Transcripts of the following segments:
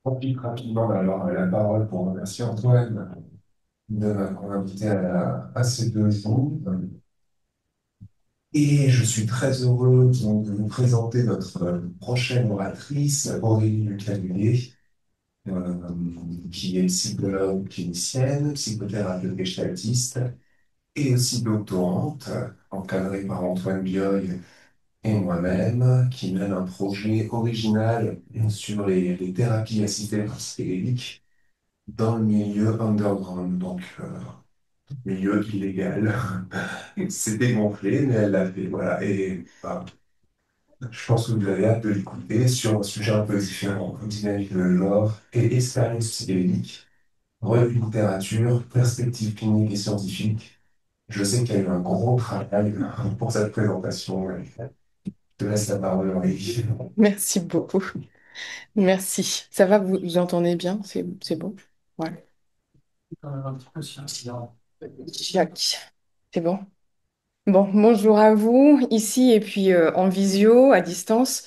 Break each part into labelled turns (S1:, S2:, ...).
S1: On pique rapidement alors la parole pour remercier Antoine de m'avoir invité à ces deux jours. Et je suis très heureux donc, de vous présenter notre prochaine oratrice, Aurélie Lucanulet, euh, qui est psychologue clinicienne, psychothérapeute gestaltiste et aussi doctorante, encadrée par Antoine Bioy et moi-même, qui mène un projet original sur les thérapies assistées par psychédéliques dans le milieu underground, donc milieu illégal. C'était gonflé, mais elle l'a fait, voilà. Et bah, je pense que vous avez hâte de l'écouter sur un sujet un peu différent, dynamique de genre et expérience psychédélique, revue de littérature, perspective clinique et scientifique. Je sais qu'il y a eu un gros travail pour cette présentation. Je te laisse la parole, Aurélie.
S2: Merci beaucoup. Merci. Ça va, vous entendez bien? C'est bon? Ouais. Jack. C'est bon? Bon, bonjour à vous, ici et puis en visio, à distance.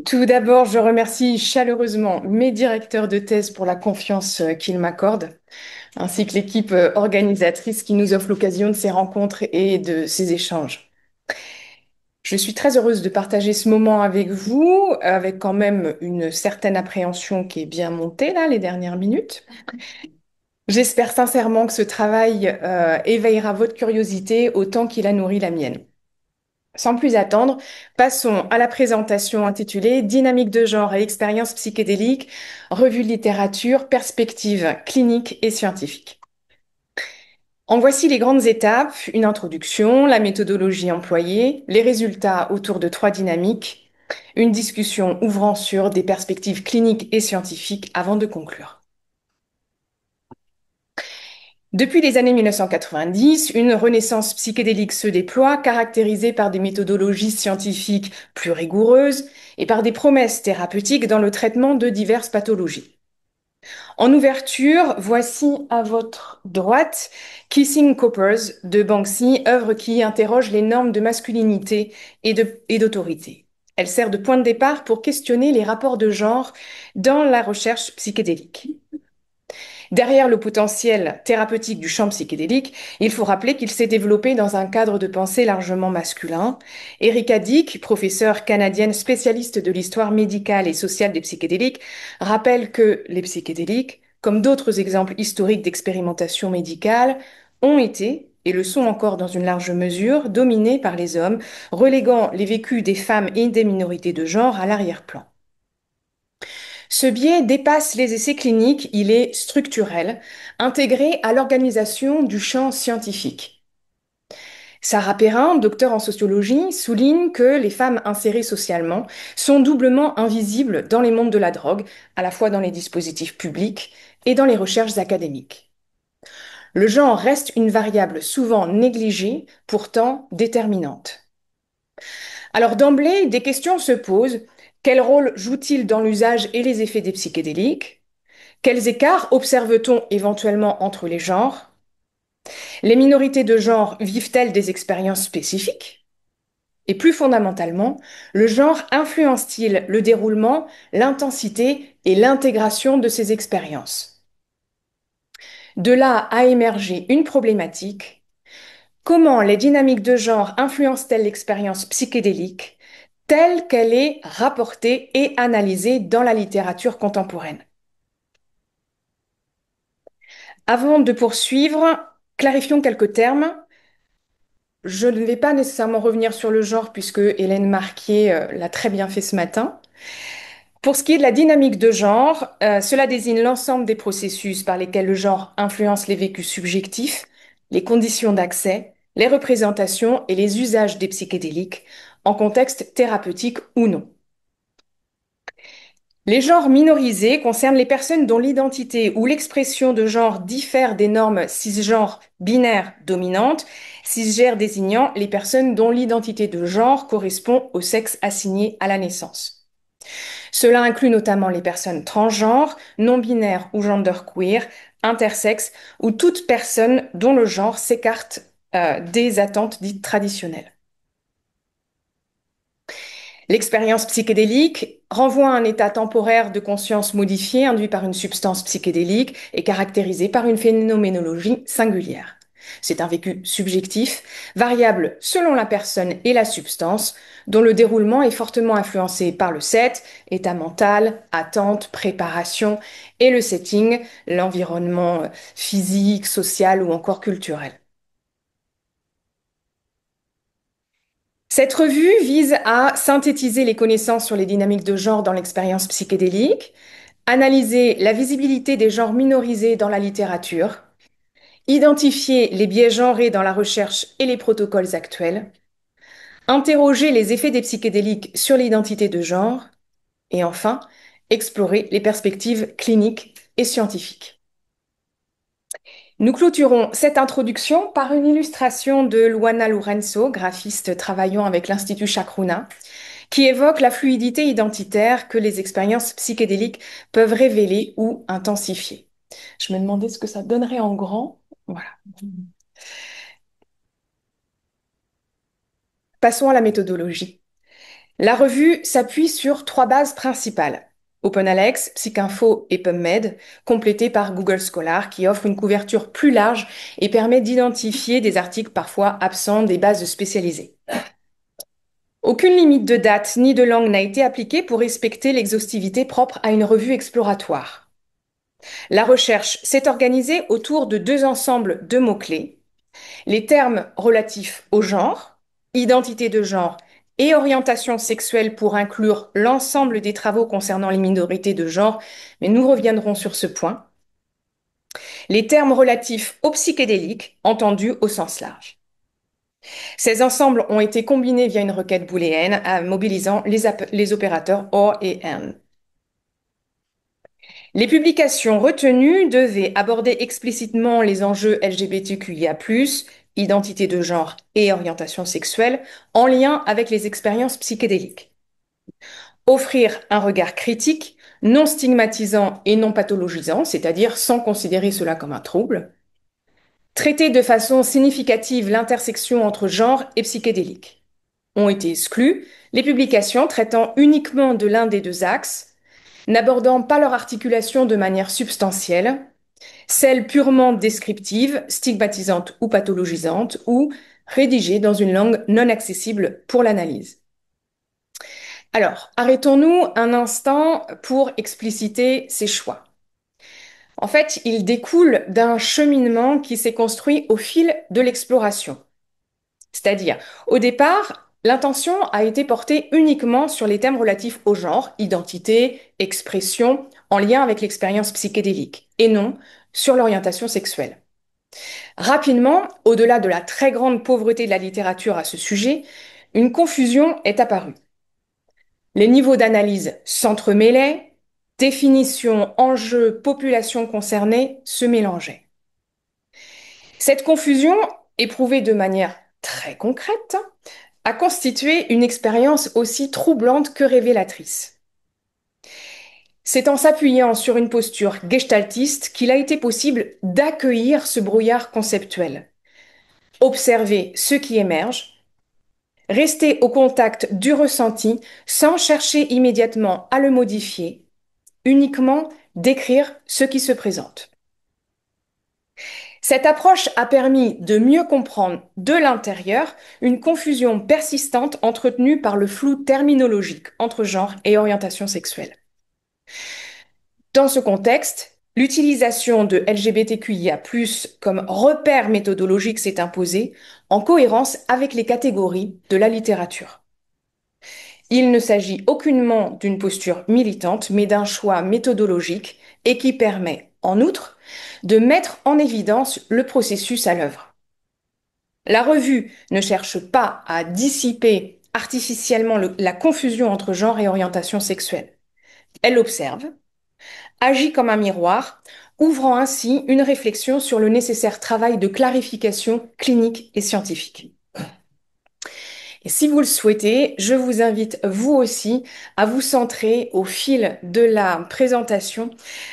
S2: Tout d'abord, je remercie chaleureusement mes directeurs de thèse pour la confiance qu'ils m'accordent, ainsi que l'équipe organisatrice qui nous offre l'occasion de ces rencontres et de ces échanges. Je suis très heureuse de partager ce moment avec vous, avec quand même une certaine appréhension qui est bien montée là, les dernières minutes. J'espère sincèrement que ce travail éveillera votre curiosité autant qu'il a nourri la mienne. Sans plus attendre, passons à la présentation intitulée Dynamique de genre et expérience psychédélique, revue de littérature, perspectives cliniques et scientifiques. En voici les grandes étapes, une introduction, la méthodologie employée, les résultats autour de trois dynamiques, une discussion ouvrant sur des perspectives cliniques et scientifiques avant de conclure. Depuis les années 1990, une renaissance psychédélique se déploie, caractérisée par des méthodologies scientifiques plus rigoureuses et par des promesses thérapeutiques dans le traitement de diverses pathologies. En ouverture, voici à votre droite Kissing Coppers de Banksy, œuvre qui interroge les normes de masculinité et d'autorité. Elle sert de point de départ pour questionner les rapports de genre dans la recherche psychédélique. Derrière le potentiel thérapeutique du champ psychédélique, il faut rappeler qu'il s'est développé dans un cadre de pensée largement masculin. Erika Dick, professeure canadienne spécialiste de l'histoire médicale et sociale des psychédéliques, rappelle que les psychédéliques, comme d'autres exemples historiques d'expérimentation médicale, ont été et le sont encore dans une large mesure dominés par les hommes, reléguant les vécus des femmes et des minorités de genre à l'arrière-plan. Ce biais dépasse les essais cliniques, il est structurel, intégré à l'organisation du champ scientifique. Sarah Perrin, docteur en sociologie, souligne que les femmes insérées socialement sont doublement invisibles dans les mondes de la drogue, à la fois dans les dispositifs publics et dans les recherches académiques. Le genre reste une variable souvent négligée, pourtant déterminante. Alors d'emblée, des questions se posent. Quel rôle joue-t-il dans l'usage et les effets des psychédéliques? Quels écarts observe-t-on éventuellement entre les genres? Les minorités de genre vivent-elles des expériences spécifiques? Et plus fondamentalement, le genre influence-t-il le déroulement, l'intensité et l'intégration de ces expériences? De là a émergé une problématique. Comment les dynamiques de genre influencent-elles l'expérience psychédélique telle qu'elle est rapportée et analysée dans la littérature contemporaine? Avant de poursuivre, clarifions quelques termes. Je ne vais pas nécessairement revenir sur le genre puisque Hélène Marquier l'a très bien fait ce matin. Pour ce qui est de la dynamique de genre, cela désigne l'ensemble des processus par lesquels le genre influence les vécus subjectifs, les conditions d'accès, les représentations et les usages des psychédéliques, en contexte thérapeutique ou non. Les genres minorisés concernent les personnes dont l'identité ou l'expression de genre diffère des normes cisgenres binaires dominantes, cisgenres désignant les personnes dont l'identité de genre correspond au sexe assigné à la naissance. Cela inclut notamment les personnes transgenres, non-binaires ou genderqueer, intersexes ou toute personne dont le genre s'écarte des attentes dites traditionnelles. L'expérience psychédélique renvoie à un état temporaire de conscience modifié induit par une substance psychédélique et caractérisé par une phénoménologie singulière. C'est un vécu subjectif, variable selon la personne et la substance, dont le déroulement est fortement influencé par le set, état mental, attente, préparation et le setting, l'environnement physique, social ou encore culturel. Cette revue vise à synthétiser les connaissances sur les dynamiques de genre dans l'expérience psychédélique, analyser la visibilité des genres minorisés dans la littérature, identifier les biais genrés dans la recherche et les protocoles actuels, interroger les effets des psychédéliques sur l'identité de genre, et enfin, explorer les perspectives cliniques et scientifiques. Nous clôturons cette introduction par une illustration de Luana Lourenço, graphiste travaillant avec l'Institut Chacruna, qui évoque la fluidité identitaire que les expériences psychédéliques peuvent révéler ou intensifier. Je me demandais ce que ça donnerait en grand. Voilà. Passons à la méthodologie. La revue s'appuie sur trois bases principales. OpenAlex, PsycInfo et PubMed, complétées par Google Scholar, qui offre une couverture plus large et permet d'identifier des articles parfois absents des bases spécialisées. Aucune limite de date ni de langue n'a été appliquée pour respecter l'exhaustivité propre à une revue exploratoire. La recherche s'est organisée autour de deux ensembles de mots-clés, les termes relatifs au genre, identité de genre et orientation sexuelle pour inclure l'ensemble des travaux concernant les minorités de genre, mais nous reviendrons sur ce point, les termes relatifs aux psychédéliques, entendus au sens large. Ces ensembles ont été combinés via une requête booléenne mobilisant les opérateurs OR et AND. Les publications retenues devaient aborder explicitement les enjeux LGBTQIA+, identité de genre et orientation sexuelle, en lien avec les expériences psychédéliques. Offrir un regard critique, non stigmatisant et non pathologisant, c'est-à-dire sans considérer cela comme un trouble. Traiter de façon significative l'intersection entre genre et psychédélique. Ont été exclues les publications traitant uniquement de l'un des deux axes, n'abordant pas leur articulation de manière substantielle, celles purement descriptives, stigmatisantes ou pathologisantes, ou rédigées dans une langue non accessible pour l'analyse. Alors, arrêtons-nous un instant pour expliciter ces choix. En fait, ils découlent d'un cheminement qui s'est construit au fil de l'exploration. C'est-à-dire, au départ, l'intention a été portée uniquement sur les thèmes relatifs au genre, identité, expression, en lien avec l'expérience psychédélique, et non sur l'orientation sexuelle. Rapidement, au-delà de la très grande pauvreté de la littérature à ce sujet, une confusion est apparue. Les niveaux d'analyse s'entremêlaient, définition, enjeux, population concernée se mélangeaient. Cette confusion, éprouvée de manière très concrète, a constitué une expérience aussi troublante que révélatrice. C'est en s'appuyant sur une posture gestaltiste qu'il a été possible d'accueillir ce brouillard conceptuel, observer ce qui émerge, rester au contact du ressenti sans chercher immédiatement à le modifier, uniquement décrire ce qui se présente. Cette approche a permis de mieux comprendre de l'intérieur une confusion persistante entretenue par le flou terminologique entre genre et orientation sexuelle. Dans ce contexte, l'utilisation de LGBTQIA+ comme repère méthodologique s'est imposée en cohérence avec les catégories de la littérature. Il ne s'agit aucunement d'une posture militante, mais d'un choix méthodologique et qui permet, en outre, de mettre en évidence le processus à l'œuvre. La revue ne cherche pas à dissiper artificiellement la confusion entre genre et orientation sexuelle. Elle observe, agit comme un miroir, ouvrant ainsi une réflexion sur le nécessaire travail de clarification clinique et scientifique. Et si vous le souhaitez, je vous invite vous aussi à vous centrer au fil de la présentation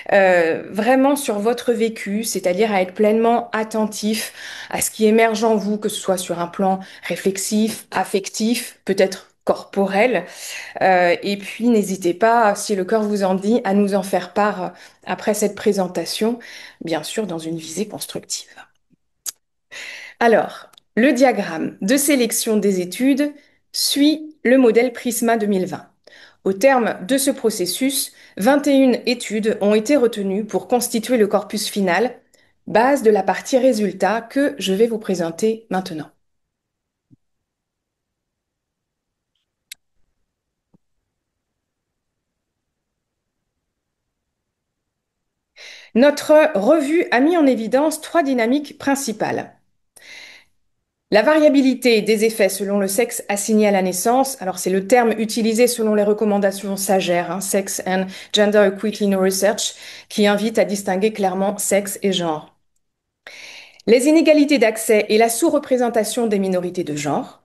S2: vraiment sur votre vécu, c'est-à-dire à être pleinement attentif à ce qui émerge en vous, que ce soit sur un plan réflexif, affectif, peut-être corporelle. Et puis, n'hésitez pas, si le cœur vous en dit, à nous en faire part après cette présentation, bien sûr dans une visée constructive. Alors, le diagramme de sélection des études suit le modèle Prisma 2020. Au terme de ce processus, 21 études ont été retenues pour constituer le corpus final, base de la partie résultat que je vais vous présenter maintenant. Notre revue a mis en évidence trois dynamiques principales. La variabilité des effets selon le sexe assigné à la naissance, alors c'est le terme utilisé selon les recommandations SAGER, Sex and Gender Equity in Research, qui invite à distinguer clairement sexe et genre. Les inégalités d'accès et la sous-représentation des minorités de genre.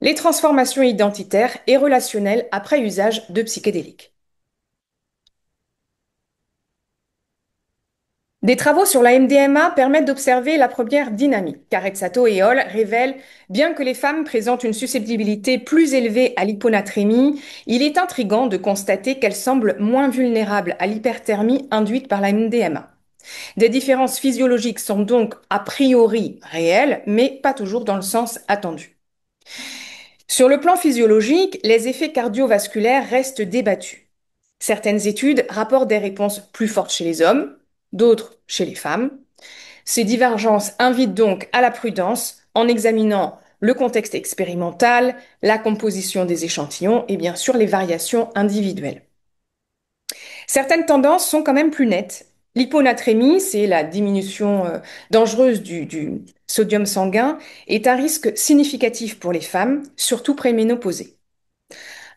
S2: Les transformations identitaires et relationnelles après usage de psychédéliques. Des travaux sur la MDMA permettent d'observer la première dynamique. Carezzato et Hall révèlent, bien que les femmes présentent une susceptibilité plus élevée à l'hyponatrémie, il est intrigant de constater qu'elles semblent moins vulnérables à l'hyperthermie induite par la MDMA. Des différences physiologiques sont donc a priori réelles, mais pas toujours dans le sens attendu. Sur le plan physiologique, les effets cardiovasculaires restent débattus. Certaines études rapportent des réponses plus fortes chez les hommes, d'autres chez les femmes. Ces divergences invitent donc à la prudence en examinant le contexte expérimental, la composition des échantillons et bien sûr les variations individuelles. Certaines tendances sont quand même plus nettes. L'hyponatrémie, c'est la diminution dangereuse du sodium sanguin, est un risque significatif pour les femmes, surtout préménopausées.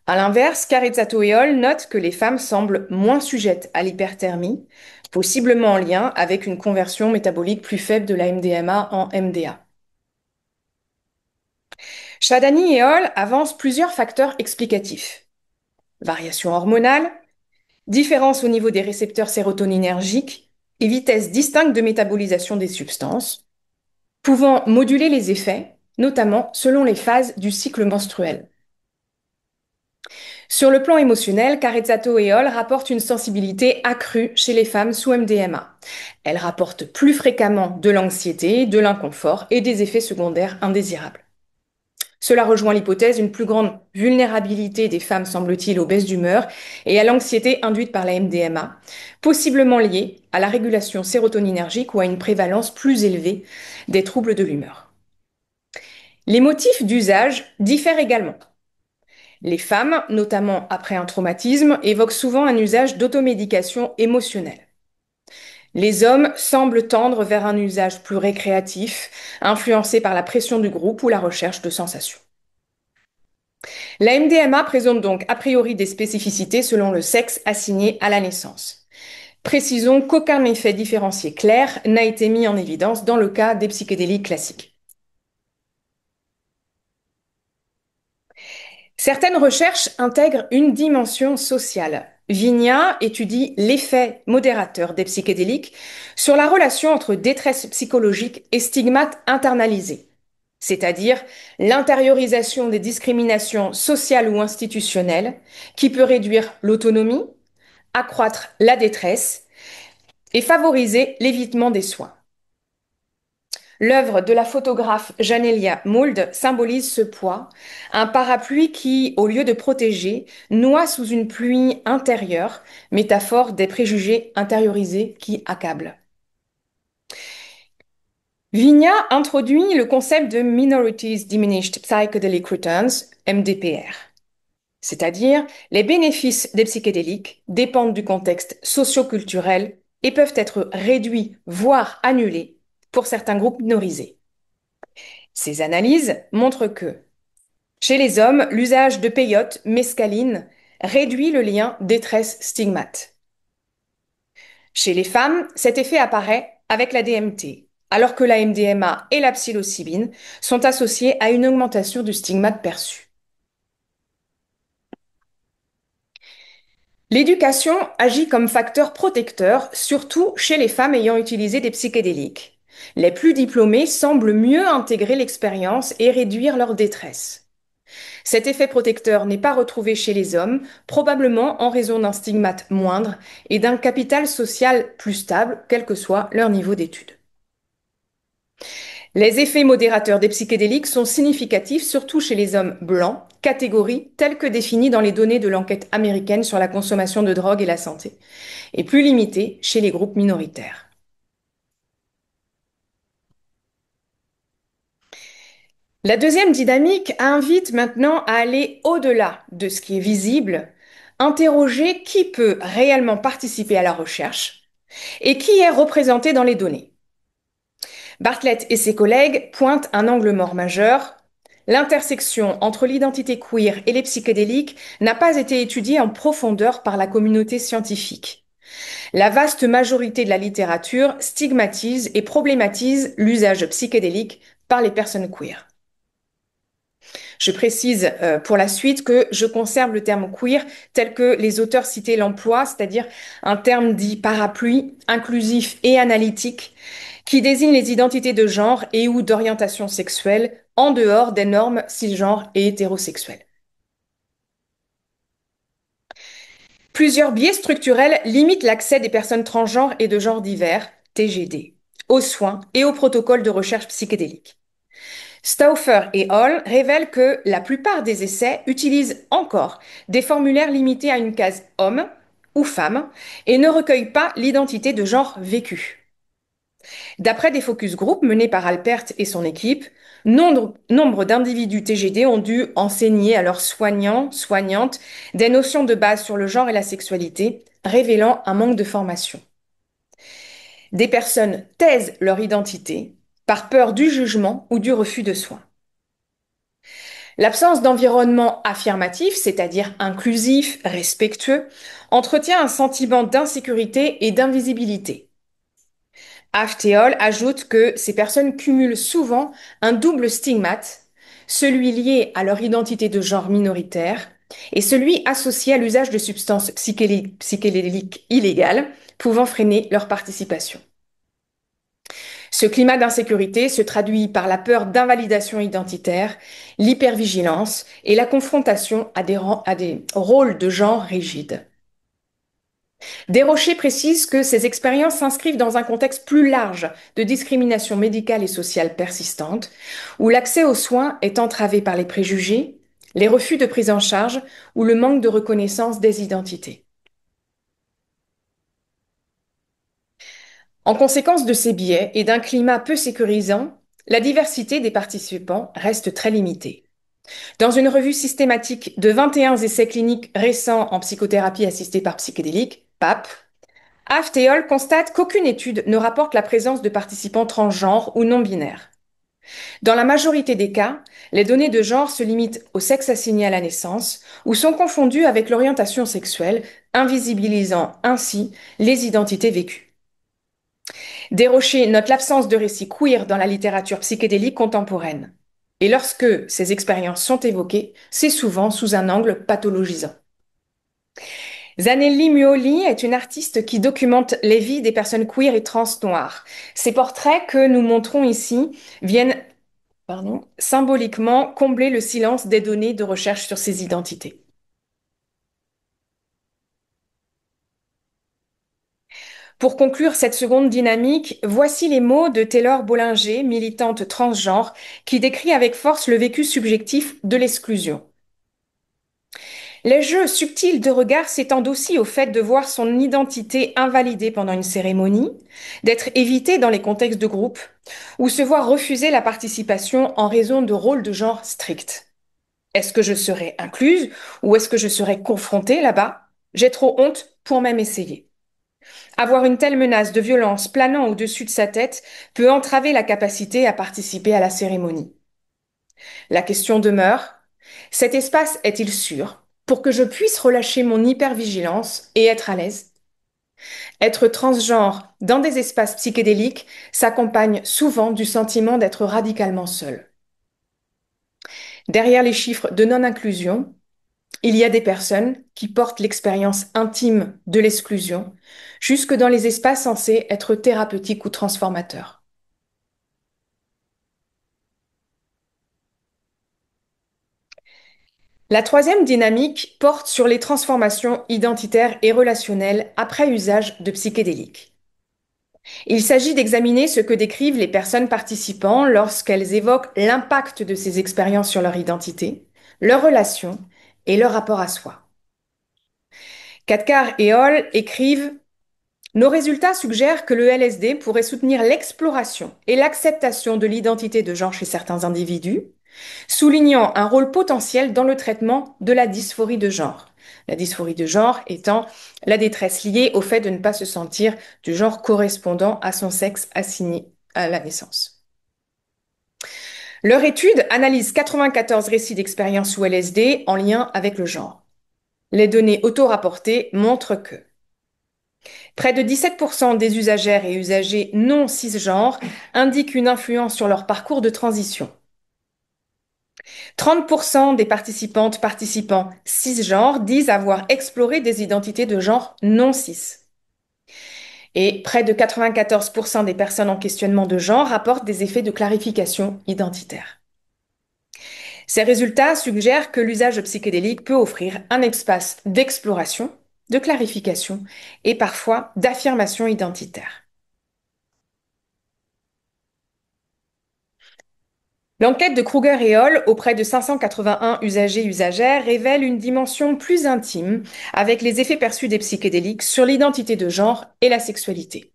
S2: À l'inverse, Carizzato et Hall notent que les femmes semblent moins sujettes à l'hyperthermie, possiblement en lien avec une conversion métabolique plus faible de la MDMA en MDA. Shadani et Hall avancent plusieurs facteurs explicatifs. Variation hormonale, différence au niveau des récepteurs sérotoninergiques et vitesse distincte de métabolisation des substances, pouvant moduler les effets, notamment selon les phases du cycle menstruel. Sur le plan émotionnel, Carezzato et Hall rapportent une sensibilité accrue chez les femmes sous MDMA. Elles rapportent plus fréquemment de l'anxiété, de l'inconfort et des effets secondaires indésirables. Cela rejoint l'hypothèse d'une plus grande vulnérabilité des femmes, semble-t-il, aux baisses d'humeur et à l'anxiété induite par la MDMA, possiblement liée à la régulation sérotoninergique ou à une prévalence plus élevée des troubles de l'humeur. Les motifs d'usage diffèrent également. Les femmes, notamment après un traumatisme, évoquent souvent un usage d'automédication émotionnelle. Les hommes semblent tendre vers un usage plus récréatif, influencé par la pression du groupe ou la recherche de sensations. La MDMA présente donc a priori des spécificités selon le sexe assigné à la naissance. Précisons qu'aucun effet différencié clair n'a été mis en évidence dans le cas des psychédéliques classiques. Certaines recherches intègrent une dimension sociale. Vigna étudie l'effet modérateur des psychédéliques sur la relation entre détresse psychologique et stigmates internalisés, c'est-à-dire l'intériorisation des discriminations sociales ou institutionnelles qui peut réduire l'autonomie, accroître la détresse et favoriser l'évitement des soins. L'œuvre de la photographe Janelia Mould symbolise ce poids, un parapluie qui, au lieu de protéger, noie sous une pluie intérieure, métaphore des préjugés intériorisés qui accablent. Vigna introduit le concept de Minorities Diminished Psychedelic Returns, MDPR. C'est-à-dire, les bénéfices des psychédéliques dépendent du contexte socio-culturel et peuvent être réduits, voire annulés, pour certains groupes minorisés. Ces analyses montrent que, chez les hommes, l'usage de peyote, mescaline, réduit le lien détresse-stigmate. Chez les femmes, cet effet apparaît avec la DMT, alors que la MDMA et la psilocybine sont associées à une augmentation du stigmate perçu. L'éducation agit comme facteur protecteur, surtout chez les femmes ayant utilisé des psychédéliques. Les plus diplômées semblent mieux intégrer l'expérience et réduire leur détresse. Cet effet protecteur n'est pas retrouvé chez les hommes, probablement en raison d'un stigmate moindre et d'un capital social plus stable, quel que soit leur niveau d'études. Les effets modérateurs des psychédéliques sont significatifs surtout chez les hommes blancs, catégorie telle que définie dans les données de l'enquête américaine sur la consommation de drogue et la santé, et plus limités chez les groupes minoritaires. La deuxième dynamique invite maintenant à aller au-delà de ce qui est visible, interroger qui peut réellement participer à la recherche et qui est représenté dans les données. Bartlett et ses collègues pointent un angle mort majeur. L'intersection entre l'identité queer et les psychédéliques n'a pas été étudiée en profondeur par la communauté scientifique. La vaste majorité de la littérature stigmatise et problématise l'usage psychédélique par les personnes queer. Je précise pour la suite que je conserve le terme queer tel que les auteurs cités l'emploient, c'est-à-dire un terme dit parapluie, inclusif et analytique, qui désigne les identités de genre et ou d'orientation sexuelle en dehors des normes cisgenres et hétérosexuelles. Plusieurs biais structurels limitent l'accès des personnes transgenres et de genres divers, TGD, aux soins et aux protocoles de recherche psychédélique. Stauffer et Hall révèlent que la plupart des essais utilisent encore des formulaires limités à une case homme ou femme et ne recueillent pas l'identité de genre vécue. D'après des focus group menés par Alpert et son équipe, nombre d'individus TGD ont dû enseigner à leurs soignants, soignantes, des notions de base sur le genre et la sexualité, révélant un manque de formation. Des personnes taisent leur identité par peur du jugement ou du refus de soins. L'absence d'environnement affirmatif, c'est-à-dire inclusif, respectueux, entretient un sentiment d'insécurité et d'invisibilité. Afteol ajoute que ces personnes cumulent souvent un double stigmate, celui lié à leur identité de genre minoritaire et celui associé à l'usage de substances psychédéliques illégales, pouvant freiner leur participation. Ce climat d'insécurité se traduit par la peur d'invalidation identitaire, l'hypervigilance et la confrontation à des rôles de genre rigides. Desrochers précise que ces expériences s'inscrivent dans un contexte plus large de discrimination médicale et sociale persistante, où l'accès aux soins est entravé par les préjugés, les refus de prise en charge ou le manque de reconnaissance des identités. En conséquence de ces biais et d'un climat peu sécurisant, la diversité des participants reste très limitée. Dans une revue systématique de 21 essais cliniques récents en psychothérapie assistée par psychédéliques, PAP, Aft et Hall constatent qu'aucune étude ne rapporte la présence de participants transgenres ou non binaires. Dans la majorité des cas, les données de genre se limitent au sexe assigné à la naissance ou sont confondues avec l'orientation sexuelle, invisibilisant ainsi les identités vécues. Desrochers note l'absence de récits queer dans la littérature psychédélique contemporaine. Et lorsque ces expériences sont évoquées, c'est souvent sous un angle pathologisant. Zanelli Muoli est une artiste qui documente les vies des personnes queer et trans noires. Ces portraits que nous montrons ici viennent symboliquement combler le silence des données de recherche sur ces identités. Pour conclure cette seconde dynamique, voici les mots de Taylor Bollinger, militante transgenre, qui décrit avec force le vécu subjectif de l'exclusion. Les jeux subtils de regard s'étendent aussi au fait de voir son identité invalidée pendant une cérémonie, d'être évité dans les contextes de groupe, ou se voir refuser la participation en raison de rôles de genre stricts. Est-ce que je serai incluse ou est-ce que je serai confrontée là-bas? J'ai trop honte pour même essayer. Avoir une telle menace de violence planant au-dessus de sa tête peut entraver la capacité à participer à la cérémonie. La question demeure, cet espace est-il sûr pour que je puisse relâcher mon hypervigilance et être à l'aise? Être transgenre dans des espaces psychédéliques s'accompagne souvent du sentiment d'être radicalement seul. Derrière les chiffres de non-inclusion, il y a des personnes qui portent l'expérience intime de l'exclusion, jusque dans les espaces censés être thérapeutiques ou transformateurs. La troisième dynamique porte sur les transformations identitaires et relationnelles après usage de psychédéliques. Il s'agit d'examiner ce que décrivent les personnes participants lorsqu'elles évoquent l'impact de ces expériences sur leur identité, leurs relations et leur rapport à soi. Katkar et Hall écrivent: nos résultats suggèrent que le LSD pourrait soutenir l'exploration et l'acceptation de l'identité de genre chez certains individus, soulignant un rôle potentiel dans le traitement de la dysphorie de genre. La dysphorie de genre étant la détresse liée au fait de ne pas se sentir du genre correspondant à son sexe assigné à la naissance. Leur étude analyse 94 récits d'expérience sous LSD en lien avec le genre. Les données auto-rapportées montrent que près de 17% des usagères et usagers non cisgenres indiquent une influence sur leur parcours de transition. 30% des participantes participants cisgenres disent avoir exploré des identités de genre non cis. Et près de 94% des personnes en questionnement de genre rapportent des effets de clarification identitaire. Ces résultats suggèrent que l'usage psychédélique peut offrir un espace d'exploration, de clarification et parfois d'affirmation identitaire. L'enquête de Kruger et Hall auprès de 581 usagers-usagères révèle une dimension plus intime avec les effets perçus des psychédéliques sur l'identité de genre et la sexualité.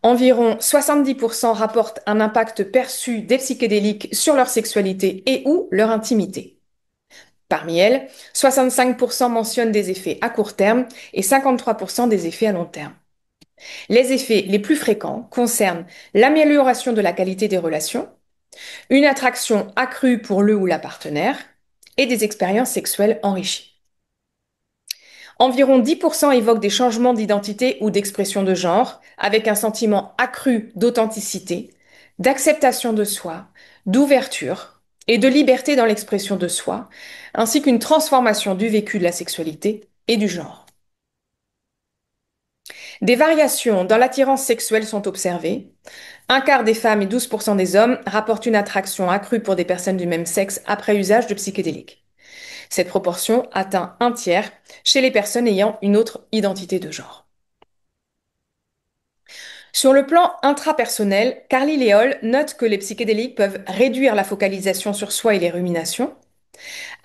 S2: Environ 70% rapportent un impact perçu des psychédéliques sur leur sexualité et ou leur intimité. Parmi elles, 65% mentionnent des effets à court terme et 53% des effets à long terme. Les effets les plus fréquents concernent l'amélioration de la qualité des relations, une attraction accrue pour le ou la partenaire et des expériences sexuelles enrichies. Environ 10% évoquent des changements d'identité ou d'expression de genre, avec un sentiment accru d'authenticité, d'acceptation de soi, d'ouverture et de liberté dans l'expression de soi, ainsi qu'une transformation du vécu de la sexualité et du genre. Des variations dans l'attirance sexuelle sont observées. Un quart des femmes et 12% des hommes rapportent une attraction accrue pour des personnes du même sexe après usage de psychédéliques. Cette proportion atteint un tiers chez les personnes ayant une autre identité de genre. Sur le plan intrapersonnel, Carly Léol note que les psychédéliques peuvent réduire la focalisation sur soi et les ruminations,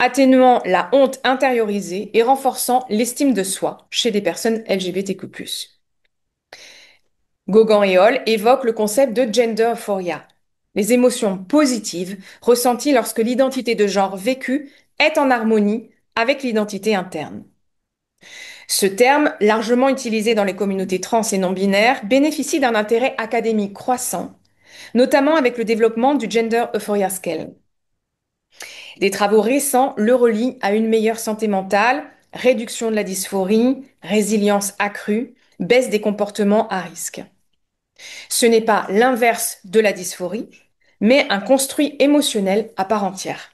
S2: atténuant la honte intériorisée et renforçant l'estime de soi chez des personnes LGBTQ+. Gauguin et Hall évoquent le concept de gender euphoria, les émotions positives ressenties lorsque l'identité de genre vécue est en harmonie avec l'identité interne. Ce terme, largement utilisé dans les communautés trans et non-binaires, bénéficie d'un intérêt académique croissant, notamment avec le développement du Gender Euphoria Scale. Des travaux récents le relient à une meilleure santé mentale, réduction de la dysphorie, résilience accrue, baisse des comportements à risque. Ce n'est pas l'inverse de la dysphorie, mais un construit émotionnel à part entière.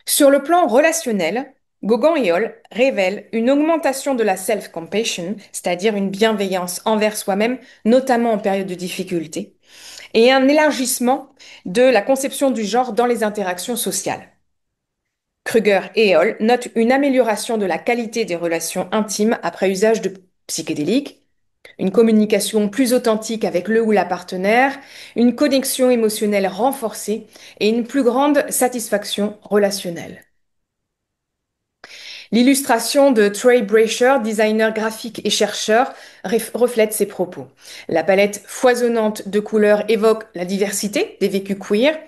S2: Sur le plan relationnel, Gauguin et Hall révèlent une augmentation de la self-compassion, c'est-à-dire une bienveillance envers soi-même, notamment en période de difficulté, et un élargissement de la conception du genre dans les interactions sociales. Kruger et Hall notent une amélioration de la qualité des relations intimes après usage de psychédéliques, une communication plus authentique avec le ou la partenaire, une connexion émotionnelle renforcée et une plus grande satisfaction relationnelle. L'illustration de Trey Brasher, designer graphique et chercheur, reflète ces propos. La palette foisonnante de couleurs évoque la diversité des vécus queer,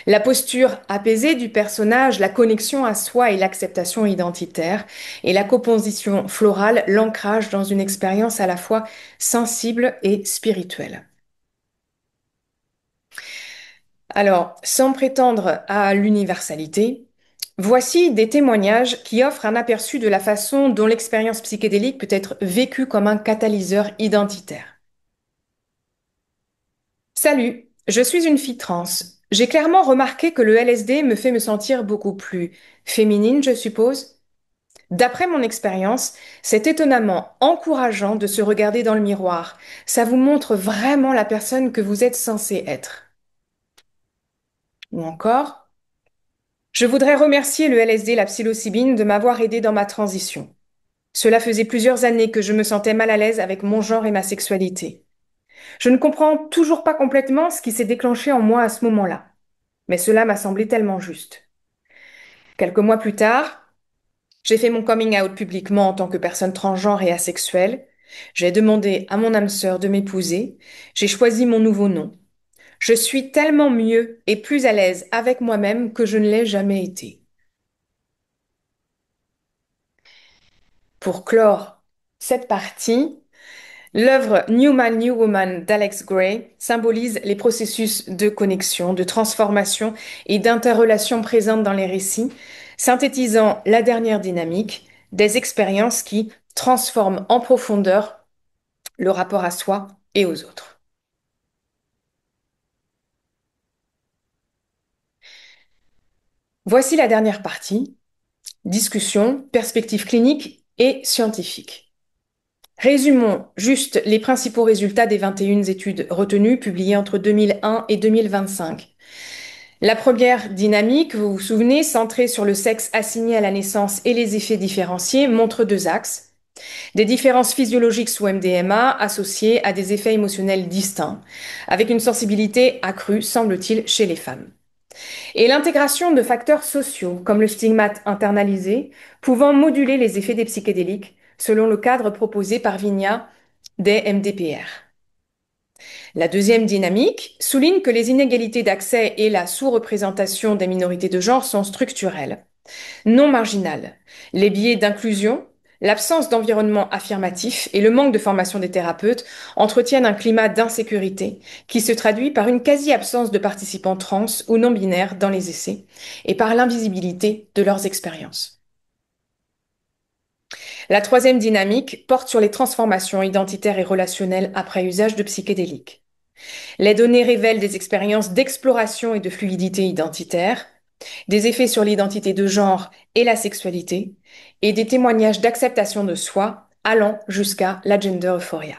S2: la posture apaisée du personnage, la connexion à soi et l'acceptation identitaire, et la composition florale, l'ancrage dans une expérience à la fois sensible et spirituelle. Alors, sans prétendre à l'universalité, voici des témoignages qui offrent un aperçu de la façon dont l'expérience psychédélique peut être vécue comme un catalyseur identitaire. Salut, je suis une fille trans. J'ai clairement remarqué que le LSD me fait me sentir beaucoup plus féminine, je suppose. D'après mon expérience, c'est étonnamment encourageant de se regarder dans le miroir. Ça vous montre vraiment la personne que vous êtes censé être. Ou encore, Je voudrais remercier le LSD et la psilocybine de m'avoir aidé dans ma transition. Cela faisait plusieurs années que je me sentais mal à l'aise avec mon genre et ma sexualité. Je ne comprends toujours pas complètement ce qui s'est déclenché en moi à ce moment-là, mais cela m'a semblé tellement juste. Quelques mois plus tard, j'ai fait mon coming out publiquement en tant que personne transgenre et asexuelle. J'ai demandé à mon âme sœur de m'épouser. J'ai choisi mon nouveau nom. Je suis tellement mieux et plus à l'aise avec moi-même que je ne l'ai jamais été. Pour clore cette partie, l'œuvre New Man, New Woman d'Alex Gray symbolise les processus de connexion, de transformation et d'interrelation présentes dans les récits, synthétisant la dernière dynamique des expériences qui transforment en profondeur le rapport à soi et aux autres. Voici la dernière partie, discussion, perspective clinique et scientifique. Résumons juste les principaux résultats des 21 études retenues publiées entre 2001 et 2025. La première dynamique, vous vous souvenez, centrée sur le sexe assigné à la naissance et les effets différenciés, montre deux axes. Des différences physiologiques sous MDMA associées à des effets émotionnels distincts, avec une sensibilité accrue, semble-t-il, chez les femmes. Et l'intégration de facteurs sociaux, comme le stigmate internalisé, pouvant moduler les effets des psychédéliques, selon le cadre proposé par Vigna des MDPR. La deuxième dynamique souligne que les inégalités d'accès et la sous-représentation des minorités de genre sont structurelles, non marginales. Les biais d'inclusion, l'absence d'environnement affirmatif et le manque de formation des thérapeutes entretiennent un climat d'insécurité qui se traduit par une quasi-absence de participants trans ou non binaires dans les essais et par l'invisibilité de leurs expériences. La troisième dynamique porte sur les transformations identitaires et relationnelles après usage de psychédéliques. Les données révèlent des expériences d'exploration et de fluidité identitaire, des effets sur l'identité de genre et la sexualité, et des témoignages d'acceptation de soi allant jusqu'à la gender euphoria.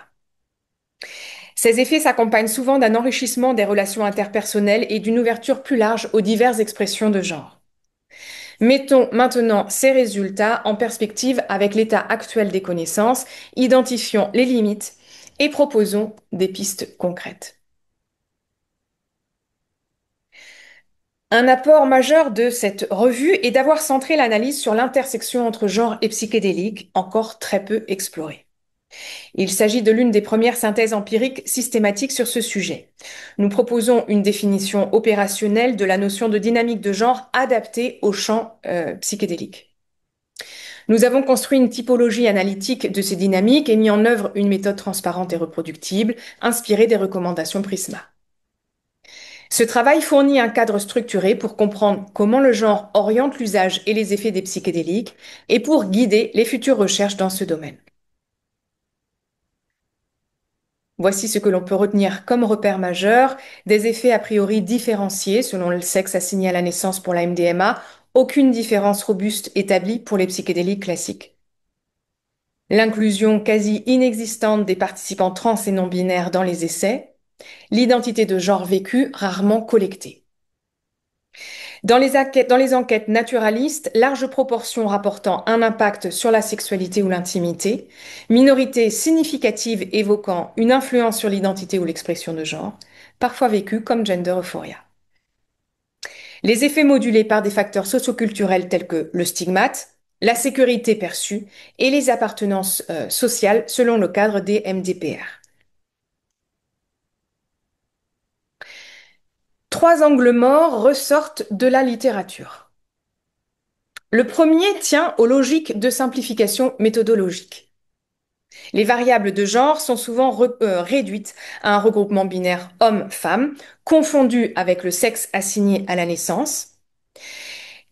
S2: Ces effets s'accompagnent souvent d'un enrichissement des relations interpersonnelles et d'une ouverture plus large aux diverses expressions de genre. Mettons maintenant ces résultats en perspective avec l'état actuel des connaissances, identifions les limites et proposons des pistes concrètes. Un apport majeur de cette revue est d'avoir centré l'analyse sur l'intersection entre genre et psychédélique, encore très peu explorée. Il s'agit de l'une des premières synthèses empiriques systématiques sur ce sujet. Nous proposons une définition opérationnelle de la notion de dynamique de genre adaptée au champ psychédélique. Nous avons construit une typologie analytique de ces dynamiques et mis en œuvre une méthode transparente et reproductible, inspirée des recommandations Prisma. Ce travail fournit un cadre structuré pour comprendre comment le genre oriente l'usage et les effets des psychédéliques et pour guider les futures recherches dans ce domaine. Voici ce que l'on peut retenir comme repère majeur, des effets a priori différenciés selon le sexe assigné à la naissance pour la MDMA, aucune différence robuste établie pour les psychédéliques classiques. L'inclusion quasi inexistante des participants trans et non binaires dans les essais, l'identité de genre vécue rarement collectée. Dans les enquêtes naturalistes, large proportion rapportant un impact sur la sexualité ou l'intimité, minorité significative évoquant une influence sur l'identité ou l'expression de genre, parfois vécue comme gender euphoria. Les effets modulés par des facteurs socioculturels tels que le stigmate, la sécurité perçue et les appartenances sociales selon le cadre des MDPR. Trois angles morts ressortent de la littérature. Le premier tient aux logiques de simplification méthodologique. Les variables de genre sont souvent réduites à un regroupement binaire homme-femme, confondu avec le sexe assigné à la naissance.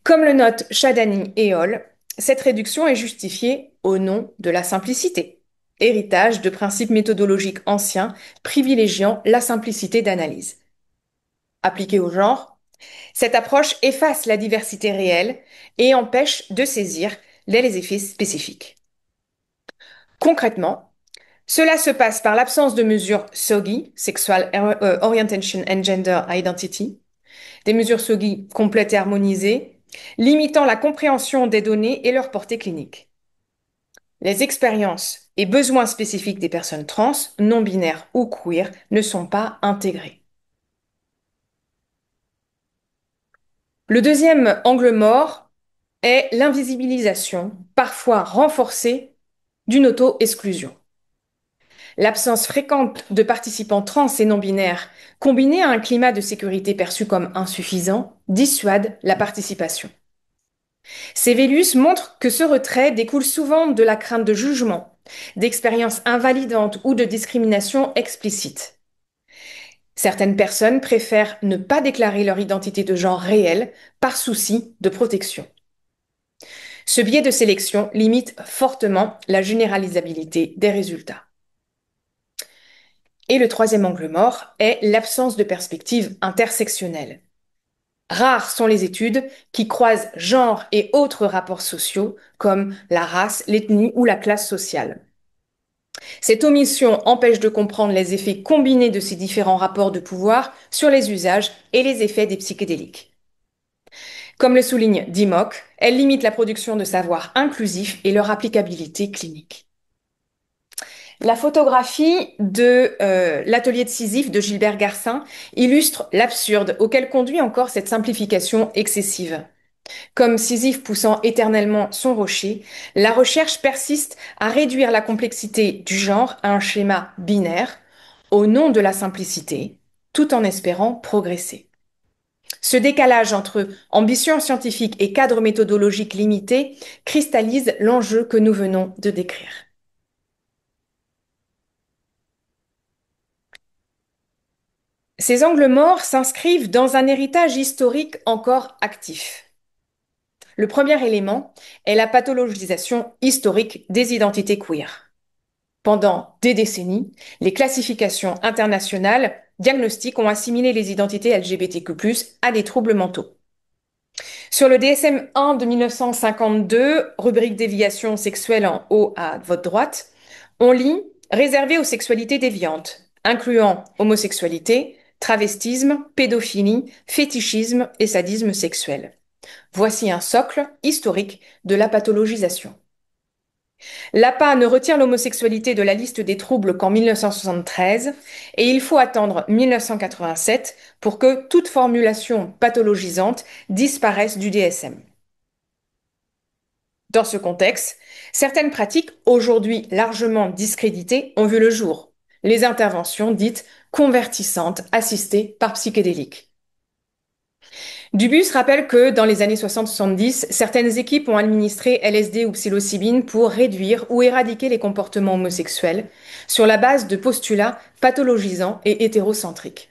S2: Comme le notent Shadani et Hall, cette réduction est justifiée au nom de la simplicité, héritage de principes méthodologiques anciens privilégiant la simplicité d'analyse. Appliquée au genre, cette approche efface la diversité réelle et empêche de saisir les effets spécifiques. Concrètement, cela se passe par l'absence de mesures SOGI, Sexual Orientation and Gender Identity, des mesures SOGI complètes et harmonisées, limitant la compréhension des données et leur portée clinique. Les expériences et besoins spécifiques des personnes trans, non-binaires ou queer ne sont pas intégrés. Le deuxième angle mort est l'invisibilisation, parfois renforcée, d'une auto-exclusion. L'absence fréquente de participants trans et non-binaires, combinée à un climat de sécurité perçu comme insuffisant, dissuade la participation. Ces vélus montrent que ce retrait découle souvent de la crainte de jugement, d'expériences invalidantes ou de discrimination explicite. Certaines personnes préfèrent ne pas déclarer leur identité de genre réelle par souci de protection. Ce biais de sélection limite fortement la généralisabilité des résultats. Et le troisième angle mort est l'absence de perspective intersectionnelle. Rares sont les études qui croisent genre et autres rapports sociaux comme la race, l'ethnie ou la classe sociale. Cette omission empêche de comprendre les effets combinés de ces différents rapports de pouvoir sur les usages et les effets des psychédéliques. Comme le souligne DIMOC, elle limite la production de savoirs inclusifs et leur applicabilité clinique. La photographie de l'atelier de Sisyphe de Gilbert Garcin illustre l'absurde auquel conduit encore cette simplification excessive. Comme Sisyphe poussant éternellement son rocher, la recherche persiste à réduire la complexité du genre à un schéma binaire, au nom de la simplicité, tout en espérant progresser. Ce décalage entre ambition scientifique et cadre méthodologique limité cristallise l'enjeu que nous venons de décrire. Ces angles morts s'inscrivent dans un héritage historique encore actif. Le premier élément est la pathologisation historique des identités queer. Pendant des décennies, les classifications internationales diagnostiques ont assimilé les identités LGBTQ+, à des troubles mentaux. Sur le DSM-1 de 1952, rubrique déviation sexuelle en haut à votre droite, on lit réservé aux sexualités déviantes, incluant homosexualité, travestisme, pédophilie, fétichisme et sadisme sexuel. Voici un socle historique de la pathologisation. L'APA ne retire l'homosexualité de la liste des troubles qu'en 1973 et il faut attendre 1987 pour que toute formulation pathologisante disparaisse du DSM. Dans ce contexte, certaines pratiques, aujourd'hui largement discréditées, ont vu le jour. Les interventions dites convertissantes assistées par psychédéliques. Dubus rappelle que dans les années 60-70, certaines équipes ont administré LSD ou psilocybine pour réduire ou éradiquer les comportements homosexuels sur la base de postulats pathologisants et hétérocentriques.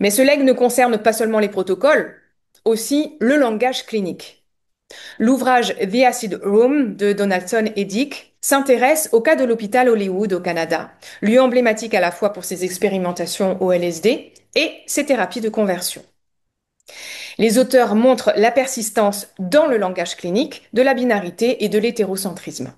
S2: Mais ce legs ne concerne pas seulement les protocoles, aussi le langage clinique. L'ouvrage The Acid Room de Donaldson et Dick s'intéresse au cas de l'hôpital Hollywood au Canada, lieu emblématique à la fois pour ses expérimentations au LSD et ses thérapies de conversion. Les auteurs montrent la persistance dans le langage clinique de la binarité et de l'hétérocentrisme.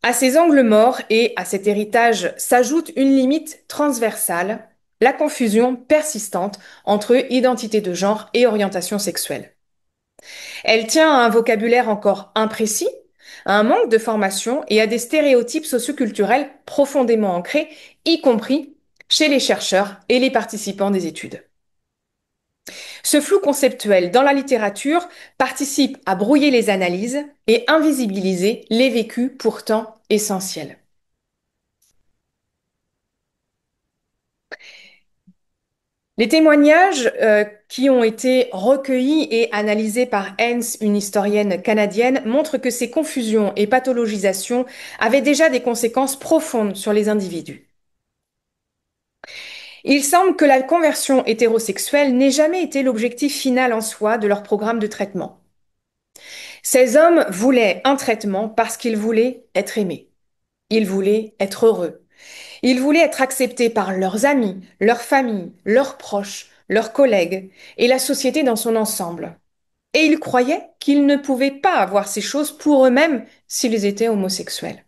S2: À ces angles morts et à cet héritage s'ajoute une limite transversale, la confusion persistante entre identité de genre et orientation sexuelle. Elle tient à un vocabulaire encore imprécis, à un manque de formation et à des stéréotypes socioculturels profondément ancrés, y compris chez les chercheurs et les participants des études. Ce flou conceptuel dans la littérature participe à brouiller les analyses et invisibiliser les vécus pourtant essentiels. Les témoignages qui ont été recueillis et analysés par Hens, une historienne canadienne, montrent que ces confusions et pathologisations avaient déjà des conséquences profondes sur les individus. Il semble que la conversion hétérosexuelle n'ait jamais été l'objectif final en soi de leur programme de traitement. Ces hommes voulaient un traitement parce qu'ils voulaient être aimés. Ils voulaient être heureux. Ils voulaient être acceptés par leurs amis, leurs familles, leurs proches, leurs collègues et la société dans son ensemble. Et ils croyaient qu'ils ne pouvaient pas avoir ces choses pour eux-mêmes s'ils étaient homosexuels.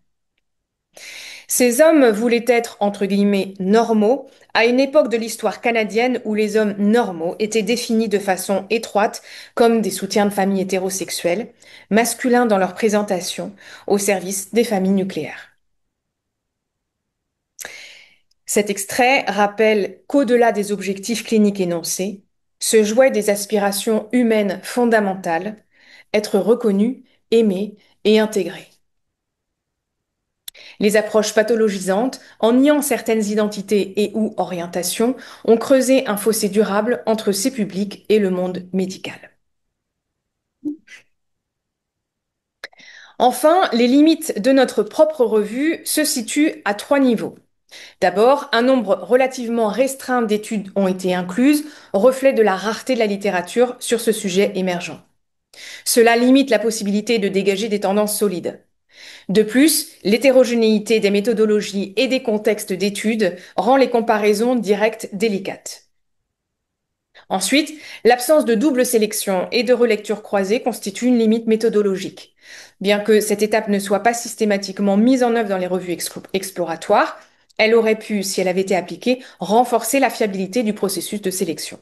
S2: Ces hommes voulaient être, entre guillemets, normaux, à une époque de l'histoire canadienne où les hommes normaux étaient définis de façon étroite comme des soutiens de famille hétérosexuels, masculins dans leur présentation, au service des familles nucléaires. Cet extrait rappelle qu'au-delà des objectifs cliniques énoncés, se jouaient des aspirations humaines fondamentales, être reconnu, aimé et intégré. Les approches pathologisantes, en niant certaines identités et ou orientations, ont creusé un fossé durable entre ces publics et le monde médical. Enfin, les limites de notre propre revue se situent à 3 niveaux. D'abord, un nombre relativement restreint d'études ont été incluses, reflet de la rareté de la littérature sur ce sujet émergent. Cela limite la possibilité de dégager des tendances solides. De plus, l'hétérogénéité des méthodologies et des contextes d'études rend les comparaisons directes délicates. Ensuite, l'absence de double sélection et de relecture croisée constitue une limite méthodologique. Bien que cette étape ne soit pas systématiquement mise en œuvre dans les revues exploratoires, elle aurait pu, si elle avait été appliquée, renforcer la fiabilité du processus de sélection.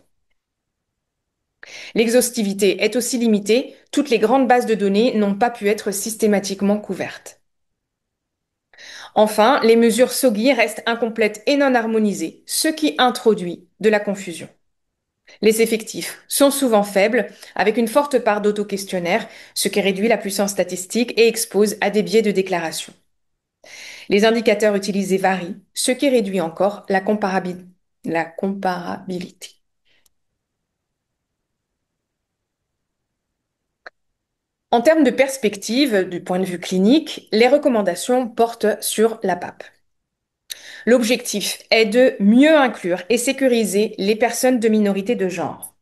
S2: L'exhaustivité est aussi limitée, toutes les grandes bases de données n'ont pas pu être systématiquement couvertes. Enfin, les mesures SOGI restent incomplètes et non harmonisées, ce qui introduit de la confusion. Les effectifs sont souvent faibles, avec une forte part d'auto-questionnaires, ce qui réduit la puissance statistique et expose à des biais de déclaration. Les indicateurs utilisés varient, ce qui réduit encore la comparabilité. En termes de perspective, du point de vue clinique, les recommandations portent sur la PAP. L'objectif est de mieux inclure et sécuriser les personnes de minorité de genre.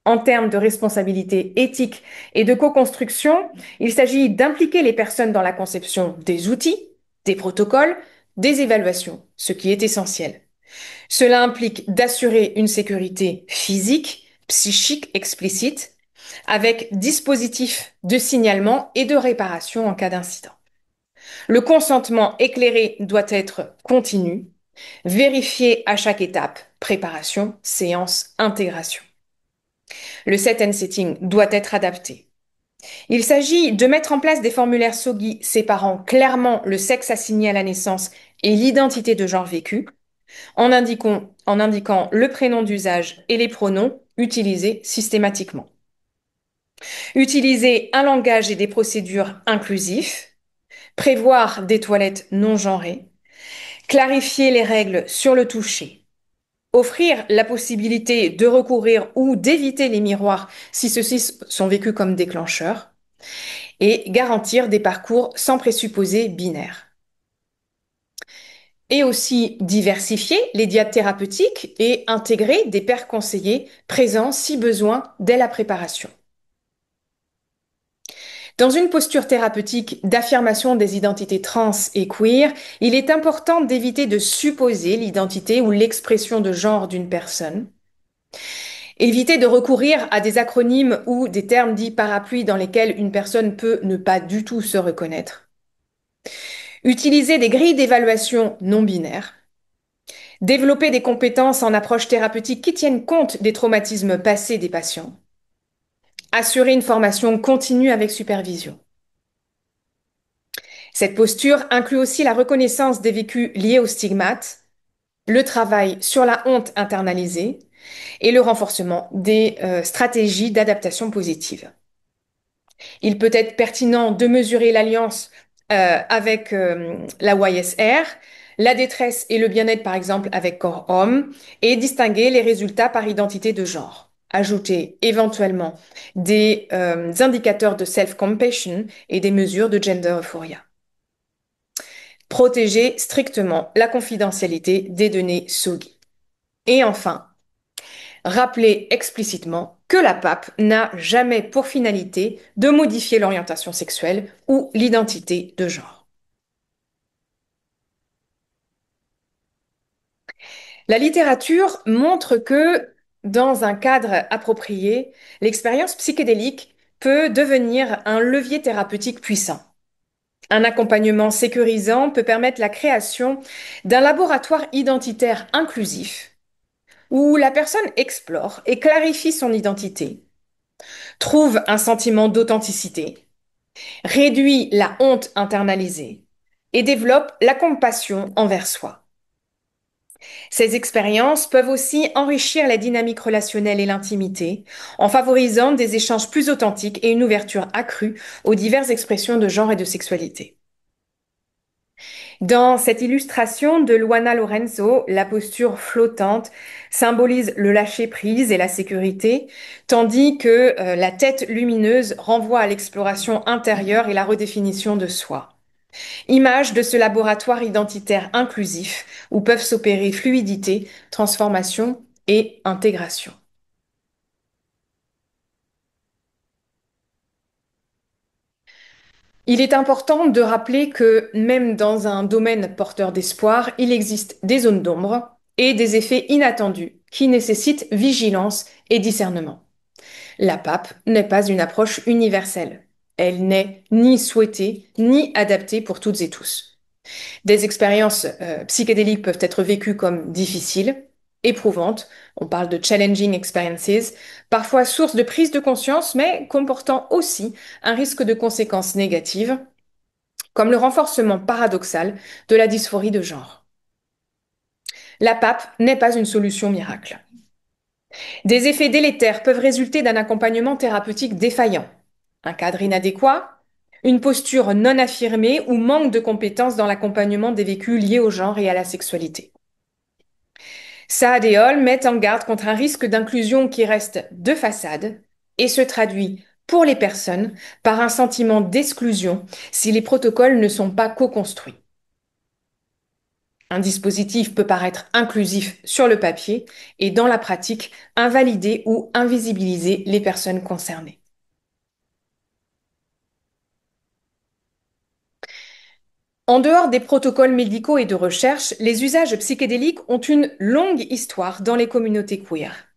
S2: En termes de responsabilité éthique et de co-construction, il s'agit d'impliquer les personnes dans la conception des outils, des protocoles, des évaluations, ce qui est essentiel. Cela implique d'assurer une sécurité physique, psychique explicite, avec dispositifs de signalement et de réparation en cas d'incident. Le consentement éclairé doit être continu, vérifié à chaque étape, préparation, séance, intégration. Le set and setting doit être adapté. Il s'agit de mettre en place des formulaires SOGI séparant clairement le sexe assigné à la naissance et l'identité de genre vécu, en indiquant le prénom d'usage et les pronoms utilisés systématiquement. Utiliser un langage et des procédures inclusifs, prévoir des toilettes non genrées, clarifier les règles sur le toucher, offrir la possibilité de recourir ou d'éviter les miroirs si ceux-ci sont vécus comme déclencheurs, et garantir des parcours sans présupposés binaires. Et aussi diversifier les diades thérapeutiques et intégrer des pairs conseillers présents si besoin dès la préparation. Dans une posture thérapeutique d'affirmation des identités trans et queer, il est important d'éviter de supposer l'identité ou l'expression de genre d'une personne. Éviter de recourir à des acronymes ou des termes dits parapluies dans lesquels une personne peut ne pas du tout se reconnaître. Utiliser des grilles d'évaluation non binaires. Développer des compétences en approche thérapeutique qui tiennent compte des traumatismes passés des patients. Assurer une formation continue avec supervision. Cette posture inclut aussi la reconnaissance des vécus liés aux stigmates, le travail sur la honte internalisée et le renforcement des stratégies d'adaptation positive. Il peut être pertinent de mesurer l'alliance avec la YSR, la détresse et le bien-être par exemple avec Corps Homme et distinguer les résultats par identité de genre. Ajouter éventuellement des indicateurs de self-compassion et des mesures de gender euphoria. Protéger strictement la confidentialité des données SOGI. Et enfin, rappeler explicitement que la PAP n'a jamais pour finalité de modifier l'orientation sexuelle ou l'identité de genre. La littérature montre que, dans un cadre approprié, l'expérience psychédélique peut devenir un levier thérapeutique puissant. Un accompagnement sécurisant peut permettre la création d'un laboratoire identitaire inclusif où la personne explore et clarifie son identité, trouve un sentiment d'authenticité, réduit la honte internalisée et développe la compassion envers soi. Ces expériences peuvent aussi enrichir la dynamique relationnelle et l'intimité, en favorisant des échanges plus authentiques et une ouverture accrue aux diverses expressions de genre et de sexualité. Dans cette illustration de Luana Lorenzo, la posture flottante symbolise le lâcher-prise et la sécurité, tandis que la tête lumineuse renvoie à l'exploration intérieure et la redéfinition de soi. Image de ce laboratoire identitaire inclusif où peuvent s'opérer fluidité, transformation et intégration. Il est important de rappeler que même dans un domaine porteur d'espoir, il existe des zones d'ombre et des effets inattendus qui nécessitent vigilance et discernement. La PAP n'est pas une approche universelle. Elle n'est ni souhaitée ni adaptée pour toutes et tous. Des expériences psychédéliques peuvent être vécues comme difficiles, éprouvantes, on parle de challenging experiences, parfois source de prise de conscience, mais comportant aussi un risque de conséquences négatives, comme le renforcement paradoxal de la dysphorie de genre. La PAP n'est pas une solution miracle. Des effets délétères peuvent résulter d'un accompagnement thérapeutique défaillant, un cadre inadéquat, une posture non affirmée ou manque de compétences dans l'accompagnement des vécus liés au genre et à la sexualité. Saad et Hall mettent en garde contre un risque d'inclusion qui reste de façade et se traduit pour les personnes par un sentiment d'exclusion si les protocoles ne sont pas co-construits. Un dispositif peut paraître inclusif sur le papier et dans la pratique invalider ou invisibiliser les personnes concernées. En dehors des protocoles médicaux et de recherche, les usages psychédéliques ont une longue histoire dans les communautés queer.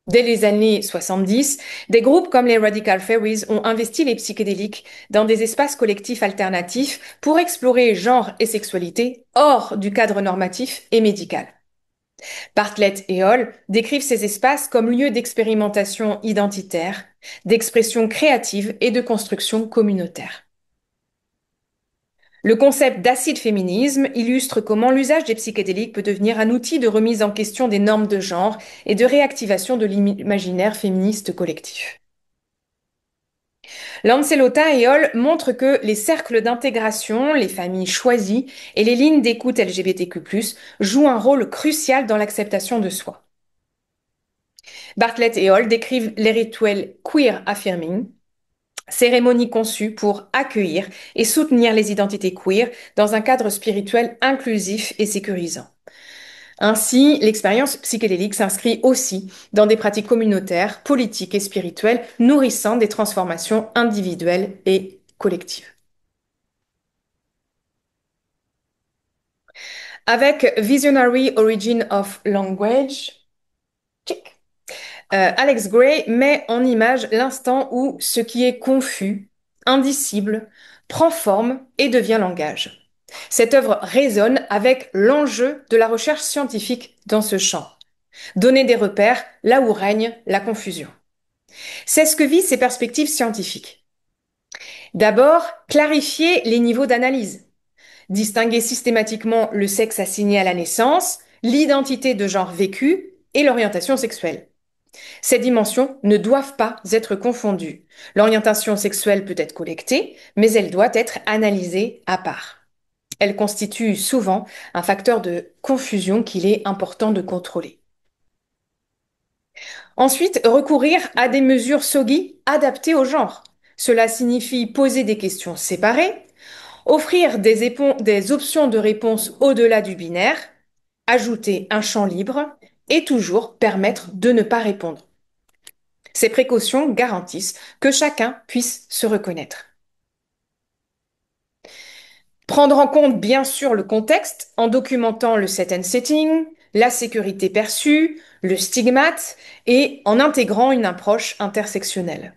S2: Dès les années 70, des groupes comme les Radical Fairies ont investi les psychédéliques dans des espaces collectifs alternatifs pour explorer genre et sexualité hors du cadre normatif et médical. Bartlett et Hall décrivent ces espaces comme lieux d'expérimentation identitaire, d'expression créative et de construction communautaire. Le concept d'acide féminisme illustre comment l'usage des psychédéliques peut devenir un outil de remise en question des normes de genre et de réactivation de l'imaginaire féministe collectif. Lancelota et Hall montrent que les cercles d'intégration, les familles choisies et les lignes d'écoute LGBTQ+, jouent un rôle crucial dans l'acceptation de soi. Bartlett et Hall décrivent les rituels queer affirming, cérémonies conçues pour accueillir et soutenir les identités queer dans un cadre spirituel inclusif et sécurisant. Ainsi, l'expérience psychédélique s'inscrit aussi dans des pratiques communautaires, politiques et spirituelles, nourrissant des transformations individuelles et collectives. Avec Visionary Origin of Language, Alex Gray met en image l'instant où ce qui est confus, indicible, prend forme et devient langage. Cette œuvre résonne avec l'enjeu de la recherche scientifique dans ce champ. Donner des repères là où règne la confusion. C'est ce que visent ces perspectives scientifiques. D'abord, clarifier les niveaux d'analyse. Distinguer systématiquement le sexe assigné à la naissance, l'identité de genre vécu et l'orientation sexuelle. Ces dimensions ne doivent pas être confondues. L'orientation sexuelle peut être collectée, mais elle doit être analysée à part. Elle constitue souvent un facteur de confusion qu'il est important de contrôler. Ensuite, recourir à des mesures SOGI adaptées au genre. Cela signifie poser des questions séparées, offrir des options de réponse au-delà du binaire, ajouter un champ libre et toujours permettre de ne pas répondre. Ces précautions garantissent que chacun puisse se reconnaître. Prendre en compte bien sûr le contexte en documentant le set and setting, la sécurité perçue, le stigmate et en intégrant une approche intersectionnelle.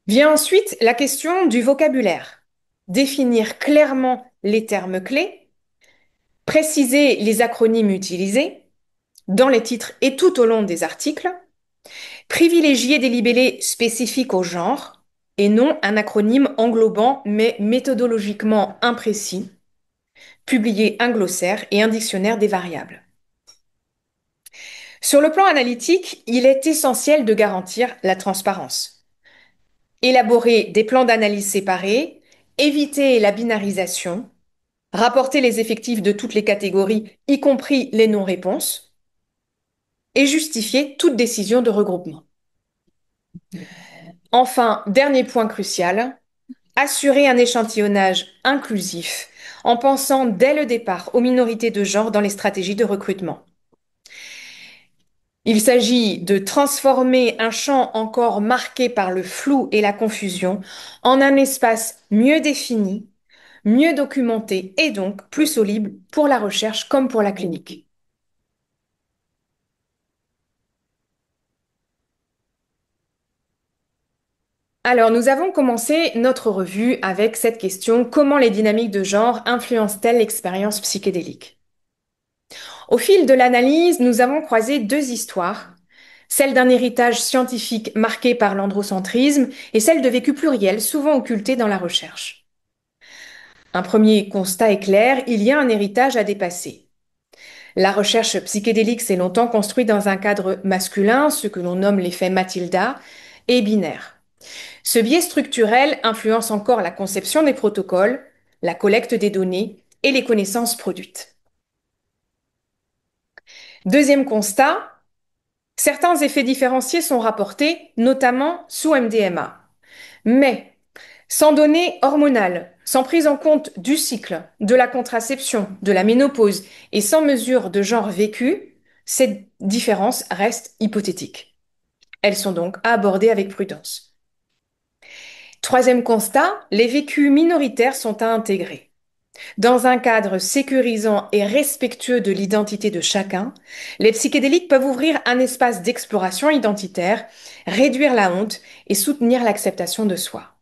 S2: Vient ensuite la question du vocabulaire. Définir clairement les termes clés, préciser les acronymes utilisés dans les titres et tout au long des articles, privilégier des libellés spécifiques au genre et non un acronyme englobant mais méthodologiquement imprécis, publier un glossaire et un dictionnaire des variables. Sur le plan analytique, il est essentiel de garantir la transparence. Élaborer des plans d'analyse séparés, éviter la binarisation, rapporter les effectifs de toutes les catégories, y compris les non-réponses, et justifier toute décision de regroupement. Enfin, dernier point crucial, assurer un échantillonnage inclusif en pensant dès le départ aux minorités de genre dans les stratégies de recrutement. Il s'agit de transformer un champ encore marqué par le flou et la confusion en un espace mieux défini, mieux documenté et donc plus solide pour la recherche comme pour la clinique. Alors, nous avons commencé notre revue avec cette question: comment les dynamiques de genre influencent-elles l'expérience psychédélique? Au fil de l'analyse, nous avons croisé deux histoires, celle d'un héritage scientifique marqué par l'androcentrisme et celle de vécus pluriels souvent occultés dans la recherche. Un premier constat est clair, il y a un héritage à dépasser. La recherche psychédélique s'est longtemps construite dans un cadre masculin, ce que l'on nomme l'effet Matilda, et binaire. Ce biais structurel influence encore la conception des protocoles, la collecte des données et les connaissances produites. Deuxième constat, certains effets différenciés sont rapportés, notamment sous MDMA. Mais sans données hormonales, sans prise en compte du cycle, de la contraception, de la ménopause et sans mesure de genre vécu, ces différences restent hypothétiques. Elles sont donc à aborder avec prudence. Troisième constat, les vécus minoritaires sont à intégrer. Dans un cadre sécurisant et respectueux de l'identité de chacun, les psychédéliques peuvent ouvrir un espace d'exploration identitaire, réduire la honte et soutenir l'acceptation de soi.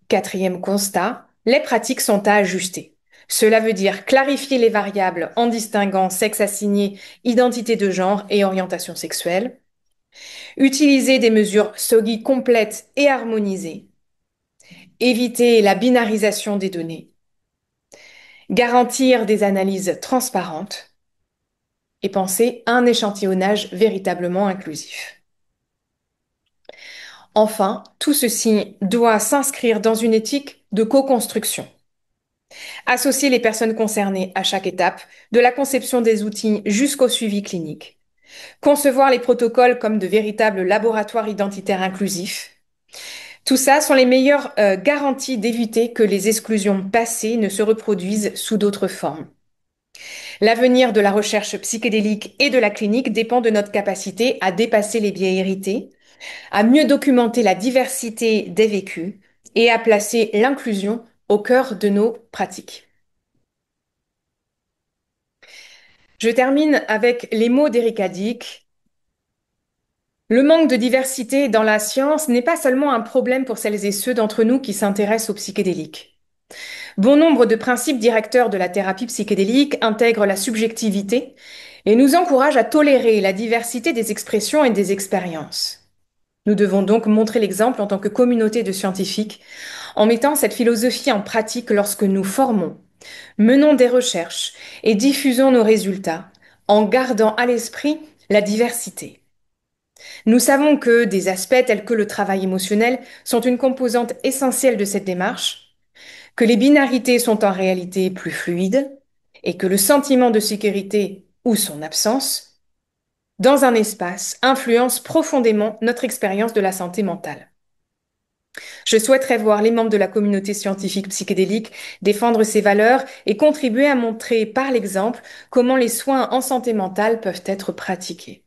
S2: Quatrième constat, les pratiques sont à ajuster. Cela veut dire clarifier les variables en distinguant sexe assigné, identité de genre et orientation sexuelle, utiliser des mesures SOGI complètes et harmonisées, éviter la binarisation des données, garantir des analyses transparentes et penser à un échantillonnage véritablement inclusif. Enfin, tout ceci doit s'inscrire dans une éthique de co-construction. Associer les personnes concernées à chaque étape, de la conception des outils jusqu'au suivi clinique. Concevoir les protocoles comme de véritables laboratoires identitaires inclusifs. Tout ça sont les meilleures garanties d'éviter que les exclusions passées ne se reproduisent sous d'autres formes. L'avenir de la recherche psychédélique et de la clinique dépend de notre capacité à dépasser les biais hérités, à mieux documenter la diversité des vécus et à placer l'inclusion au cœur de nos pratiques. Je termine avec les mots d'Erika Dick. Le manque de diversité dans la science n'est pas seulement un problème pour celles et ceux d'entre nous qui s'intéressent aux psychédéliques. Bon nombre de principes directeurs de la thérapie psychédélique intègrent la subjectivité et nous encouragent à tolérer la diversité des expressions et des expériences. Nous devons donc montrer l'exemple en tant que communauté de scientifiques en mettant cette philosophie en pratique lorsque nous formons, menons des recherches et diffusons nos résultats en gardant à l'esprit la diversité. Nous savons que des aspects tels que le travail émotionnel sont une composante essentielle de cette démarche, que les binarités sont en réalité plus fluides et que le sentiment de sécurité ou son absence dans un espace influence profondément notre expérience de la santé mentale. Je souhaiterais voir les membres de la communauté scientifique psychédélique défendre ces valeurs et contribuer à montrer par l'exemple comment les soins en santé mentale peuvent être pratiqués.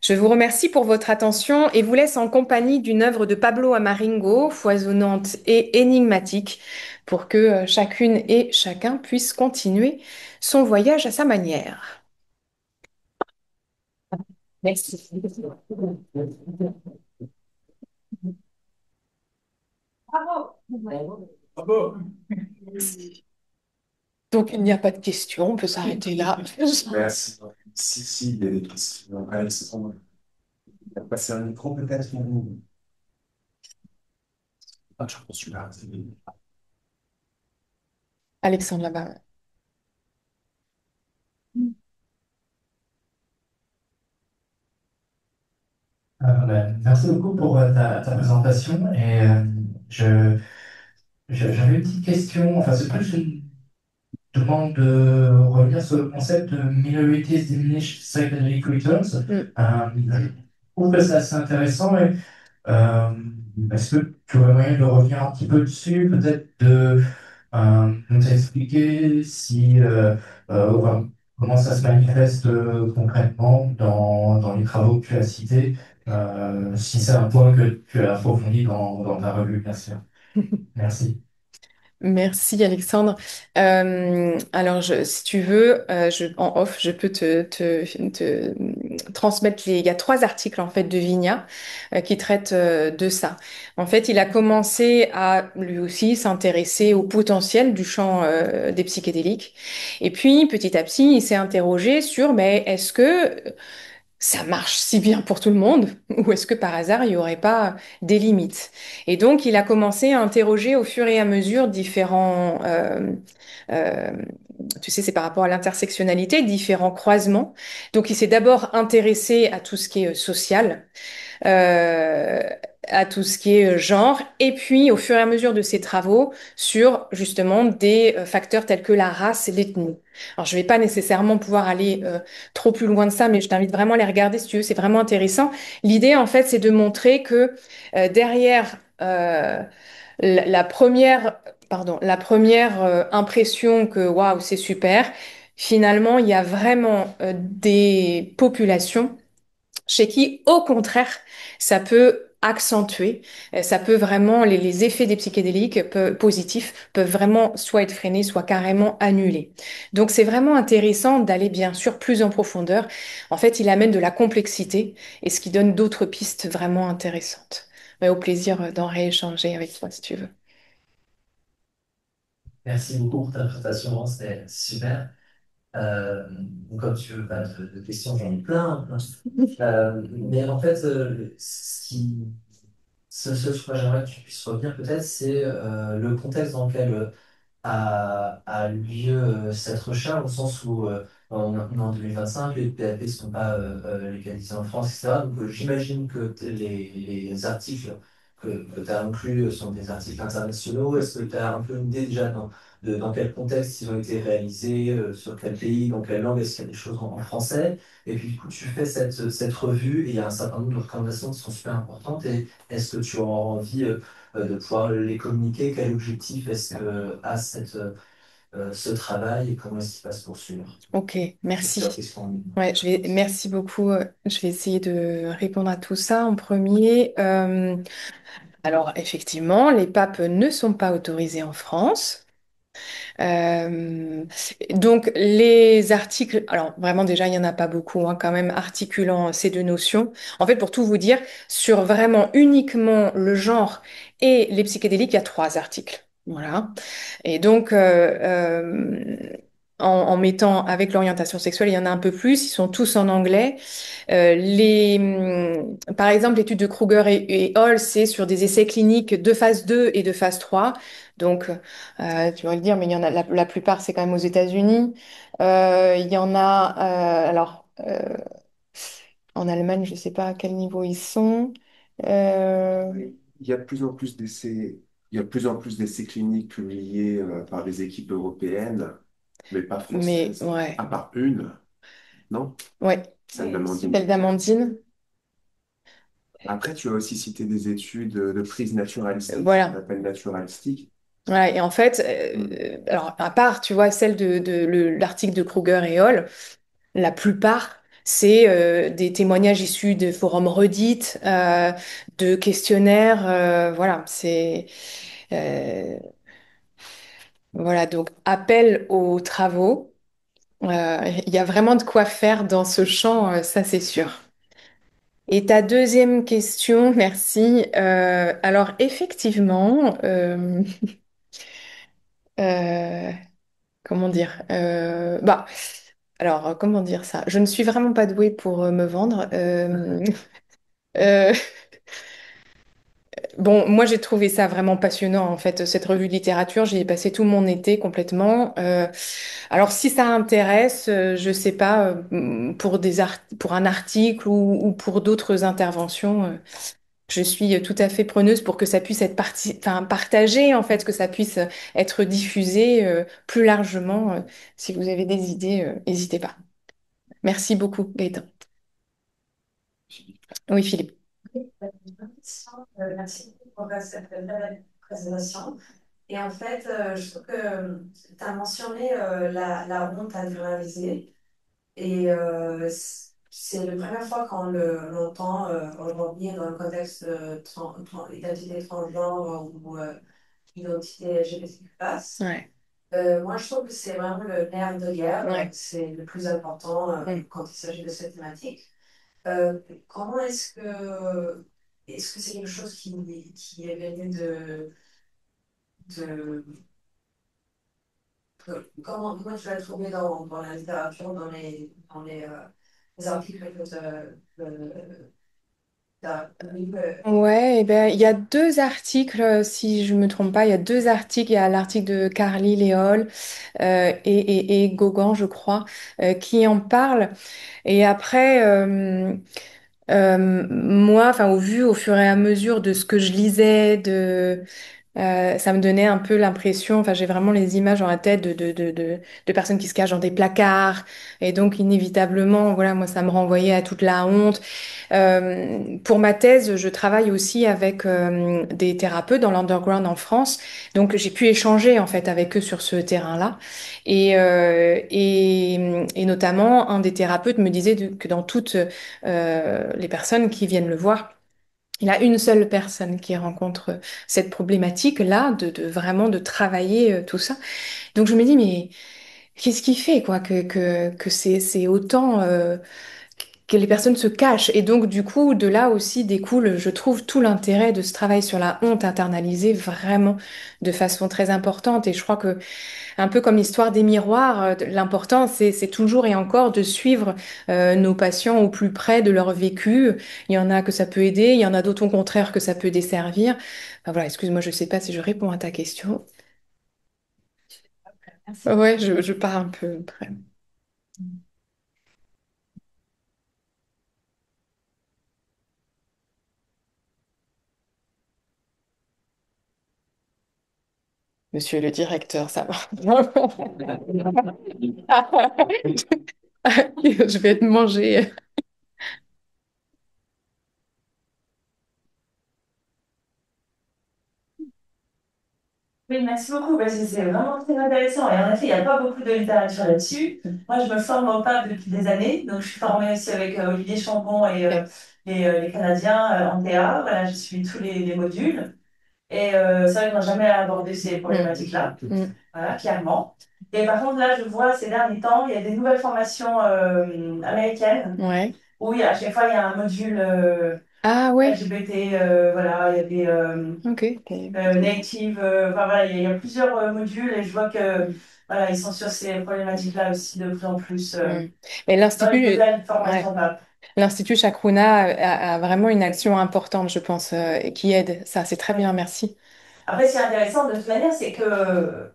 S2: Je vous remercie pour votre attention et vous laisse en compagnie d'une œuvre de Pablo Amaringo, foisonnante et énigmatique, pour que chacune et chacun puisse continuer son voyage à sa manière. Merci. Donc, il n'y a pas de question, on peut s'arrêter là.
S1: Merci. Si, il y a des questions. Alexandre, il a passé un micro peut-être ou... Ah, je pense celui-là.
S2: Alexandre là-bas.
S3: Merci beaucoup pour ta présentation. Et je, j'avais une petite question, enfin c'est plus une demande de revenir sur le concept de Minorities Diminished Psychedelic Returns.
S2: Mm.
S3: Je trouve que c'est assez intéressant. Et, euh, est-ce que tu aurais moyen de revenir un petit peu dessus, peut-être de nous expliquer si, enfin, comment ça se manifeste concrètement dans les travaux que tu as cités, si c'est un point que tu as approfondi dans ta revue, bien sûr. Merci.
S2: Merci Alexandre. Alors, si tu veux, en off, je peux te transmettre il y a trois articles en fait de Vigna qui traitent de ça. En fait, il a commencé à lui aussi s'intéresser au potentiel du champ des psychédéliques. Et puis, petit à petit, il s'est interrogé sur, mais est-ce que ça marche si bien pour tout le monde ou est-ce que par hasard il n'y aurait pas des limites? Et donc il a commencé à interroger au fur et à mesure différents, euh, tu sais, c'est par rapport à l'intersectionnalité, différents croisements. Donc il s'est d'abord intéressé à tout ce qui est social, euh, à tout ce qui est genre, et puis au fur et à mesure de ses travaux sur justement des facteurs tels que la race et l'ethnie. Alors je vais pas nécessairement pouvoir aller trop plus loin de ça, mais je t'invite vraiment à les regarder si tu veux, c'est vraiment intéressant. L'idée en fait, c'est de montrer que derrière la première, pardon, la première impression que waouh, c'est super, finalement, il y a vraiment des populations chez qui, au contraire, ça peut accentuer, ça peut vraiment, les effets des psychédéliques positifs peuvent vraiment soit être freinés, soit carrément annulés. Donc c'est vraiment intéressant d'aller bien sûr plus en profondeur. En fait, il amène de la complexité et ce qui donne d'autres pistes vraiment intéressantes. Mais au plaisir d'en rééchanger avec toi si tu veux.
S3: Merci beaucoup pour ta présentation, c'était super. Euh, Comme tu veux, pas de questions, j'en ai plein. Mais en fait, ce sur quoi j'aimerais que tu puisses revenir peut-être, c'est le contexte dans lequel a lieu cette recherche, au sens où on est en 2025, les PAP ne sont pas légalisés en France, etc. Donc j'imagine que les articles que tu as inclus sont des articles internationaux. Est-ce que tu as un peu une idée déjà dans quel contexte ils ont été réalisés, sur quel pays, dans quelle langue, est-ce qu'il y a des choses en français? Et puis du coup, tu fais cette revue et il y a un certain nombre de recommandations qui sont super importantes. Et est-ce que tu auras envie de pouvoir les communiquer? Quel objectif est-ce que a ce travail et comment est-ce qu'il va se poursuivre?
S2: Ok,
S3: C'est
S2: merci.
S3: plusieurs questions.
S2: Ouais, merci beaucoup. Je vais essayer de répondre à tout ça en premier. Alors, effectivement, les papes ne sont pas autorisés en France. Euh, donc, les articles, alors vraiment déjà, il n'y en a pas beaucoup, hein, quand même, articulant ces deux notions. En fait, pour tout vous dire, sur vraiment uniquement le genre et les psychédéliques, il y a trois articles. Voilà. Et donc, en mettant avec l'orientation sexuelle, il y en a un peu plus, ils sont tous en anglais. Par exemple, l'étude de Kruger et Hall, c'est sur des essais cliniques de phase 2 et de phase 3. Donc, tu vas le dire, mais il y en a, la plupart, c'est quand même aux États-Unis. Il y en a, en Allemagne, je ne sais pas à quel niveau ils sont. Euh,
S1: Il y a de plus en plus d'essais, il y a de plus en plus d'essais cliniques publiés par des équipes européennes, mais pas
S2: mais
S1: françaises,
S2: ouais,
S1: à part une, non?
S2: ouais.
S1: Celle d'Amandine.
S2: Celle d'Amandine.
S1: Après, tu as aussi cité des études de prise naturalistique, qu'on
S2: Voilà.
S1: appelle naturalistique.
S2: Ouais, et en fait,
S1: Hmm.
S2: alors à part, tu vois, celle l'article de Kruger et Hall, la plupart, c'est des témoignages issus de forums Reddit, de questionnaires, voilà, euh, voilà, donc appel aux travaux. Il y a vraiment de quoi faire dans ce champ, ça c'est sûr. Et ta deuxième question, merci. Alors effectivement, euh, comment dire? Bah, alors comment dire ça? Je ne suis vraiment pas douée pour me vendre. Euh, Bon, moi j'ai trouvé ça vraiment passionnant en fait, cette revue de littérature. J'y ai passé tout mon été complètement. Alors si ça intéresse, je sais pas, pour pour un article ou pour d'autres interventions, je suis tout à fait preneuse pour que ça puisse être enfin, partagé en fait, que ça puisse être diffusé plus largement. Si vous avez des idées, n'hésitez pas. Merci beaucoup, Gaëtan. Oui, Philippe.
S4: Merci pour cette belle présentation. Et en fait, je trouve que tu as mentionné la honte intériorisée. Et c'est la première fois qu'on l'entend aujourd'hui dans le contexte de identité transgenre ou identité LGBTQ+.
S2: Ouais.
S4: Moi, je trouve que c'est vraiment le nerf de guerre.
S2: Ouais.
S4: C'est le plus important
S2: Mm.
S4: quand il s'agit de cette thématique. Comment est-ce que c'est quelque chose qui est venu de comment tu l'as trouvé dans la littérature, les articles que tu as lus?
S2: Ouais, eh ben, il y a deux articles, si je me trompe pas, il y a deux articles. Il y a l'article de Carly Léol et Gauguin, je crois, qui en parlent. Et après, moi, enfin, au fur et à mesure de ce que je lisais, ça me donnait un peu l'impression, enfin j'ai vraiment les images dans la tête de personnes qui se cachent dans des placards et donc inévitablement, voilà, moi ça me renvoyait à toute la honte. Pour ma thèse, je travaille aussi avec des thérapeutes dans l'underground en France, donc j'ai pu échanger en fait avec eux sur ce terrain-là et notamment un des thérapeutes me disait que dans toutes les personnes qui viennent le voir, il y a une seule personne qui rencontre cette problématique-là, de vraiment de travailler tout ça. Donc je me dis, mais qu'est-ce qui fait quoi que c'est autant que les personnes se cachent? Et donc du coup, de là aussi découle, je trouve, tout l'intérêt de ce travail sur la honte internalisée vraiment de façon très importante. Et je crois que un peu comme l'histoire des miroirs, l'important, c'est toujours et encore de suivre nos patients au plus près de leur vécu. Il y en a que ça peut aider, il y en a d'autres au contraire que ça peut desservir. Enfin, voilà, excuse-moi, je ne sais pas si je réponds à ta question.
S4: Merci.
S2: Ouais, je pars un peu après. Monsieur le directeur, ça va. Je vais te manger.
S5: Oui, merci beaucoup. Parce que c'est vraiment très intéressant. Et en effet, il n'y a pas beaucoup de littérature là-dessus. Moi, je me forme au PAB depuis des années. Donc, je suis formée aussi avec Olivier Chambon et les Canadiens en TA. Voilà, je suis tous les modules. Et c'est vrai qu'on n'a jamais abordé ces problématiques-là.
S2: Mm.
S5: Voilà, clairement. Et par contre, là, je vois ces derniers temps, il y a des nouvelles formations américaines
S2: Ouais.
S5: où à chaque fois, il y a un module
S2: Ah ouais.
S5: LGBT. Voilà, il y a des
S2: Ok.
S5: native. Enfin, voilà, il y a plusieurs modules et je vois que voilà, ils sont sur ces problématiques-là aussi de plus en plus
S2: Mm. Mais
S5: dans les
S2: l'Institut,
S5: nouvelles
S2: ouais.
S5: formations PAP.
S2: L'Institut Chacruna a vraiment une action importante, je pense, et qui aide. Ça, c'est très
S5: Ouais.
S2: bien, merci.
S5: Après, ce qui est intéressant de toute manière, c'est que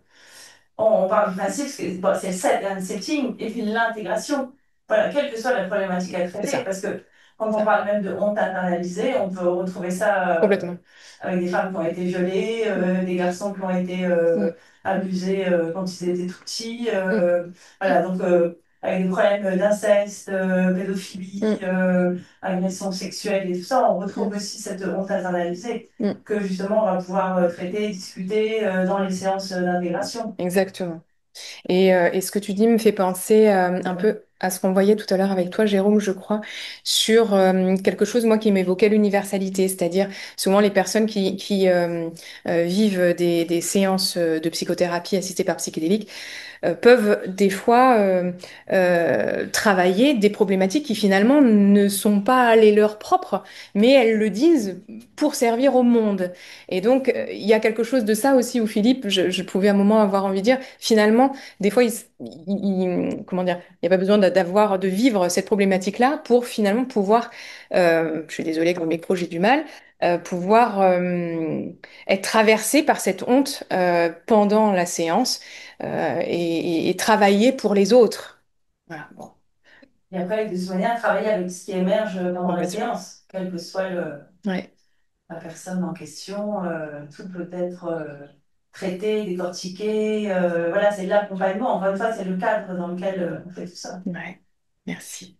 S5: on parle du principe, bon, c'est le setting et puis l'intégration. Voilà, quelle que soit la problématique à
S2: C'est
S5: traiter,
S2: ça,
S5: parce que quand on
S2: ça,
S5: parle même de honte internalisée, on peut retrouver ça
S2: complètement.
S5: avec des femmes qui ont été violées, des garçons qui ont été
S2: Mm,
S5: abusés quand ils étaient tout petits.
S2: mm,
S5: Voilà, donc avec des problèmes d'inceste, pédophilie,
S2: mm,
S5: agression sexuelle et tout ça, on retrouve
S2: mm,
S5: aussi cette honte internalisée
S2: mm.
S5: que justement on va pouvoir traiter, discuter dans les séances d'intégration.
S2: Exactement. Et ce que tu dis me fait penser un peu à ce qu'on voyait tout à l'heure avec toi, Jérôme, je crois, sur quelque chose, moi, qui m'évoquait l'universalité, c'est-à-dire souvent les personnes qui vivent des séances de psychothérapie assistées par psychédéliques peuvent des fois travailler des problématiques qui finalement ne sont pas les leurs propres, mais elles le disent pour servir au monde. Et donc, il y a quelque chose de ça aussi où Philippe, je pouvais à un moment avoir envie de dire, finalement, des fois, comment dire, il n'y a pas besoin d'avoir, de vivre cette problématique-là pour finalement pouvoir, je suis désolée, comme micro, j'ai du mal, pouvoir être traversé par cette honte pendant la séance et travailler pour les autres. Voilà, bon,
S5: Et après, de toute manière, travailler avec ce qui émerge pendant la
S2: complètement.
S5: séance, quelle que soit
S2: Ouais,
S5: la personne en question, tout peut être traité, décortiqué. Voilà, c'est de l'accompagnement. Encore une fois, c'est le cadre dans lequel on fait tout ça.
S2: ouais, merci.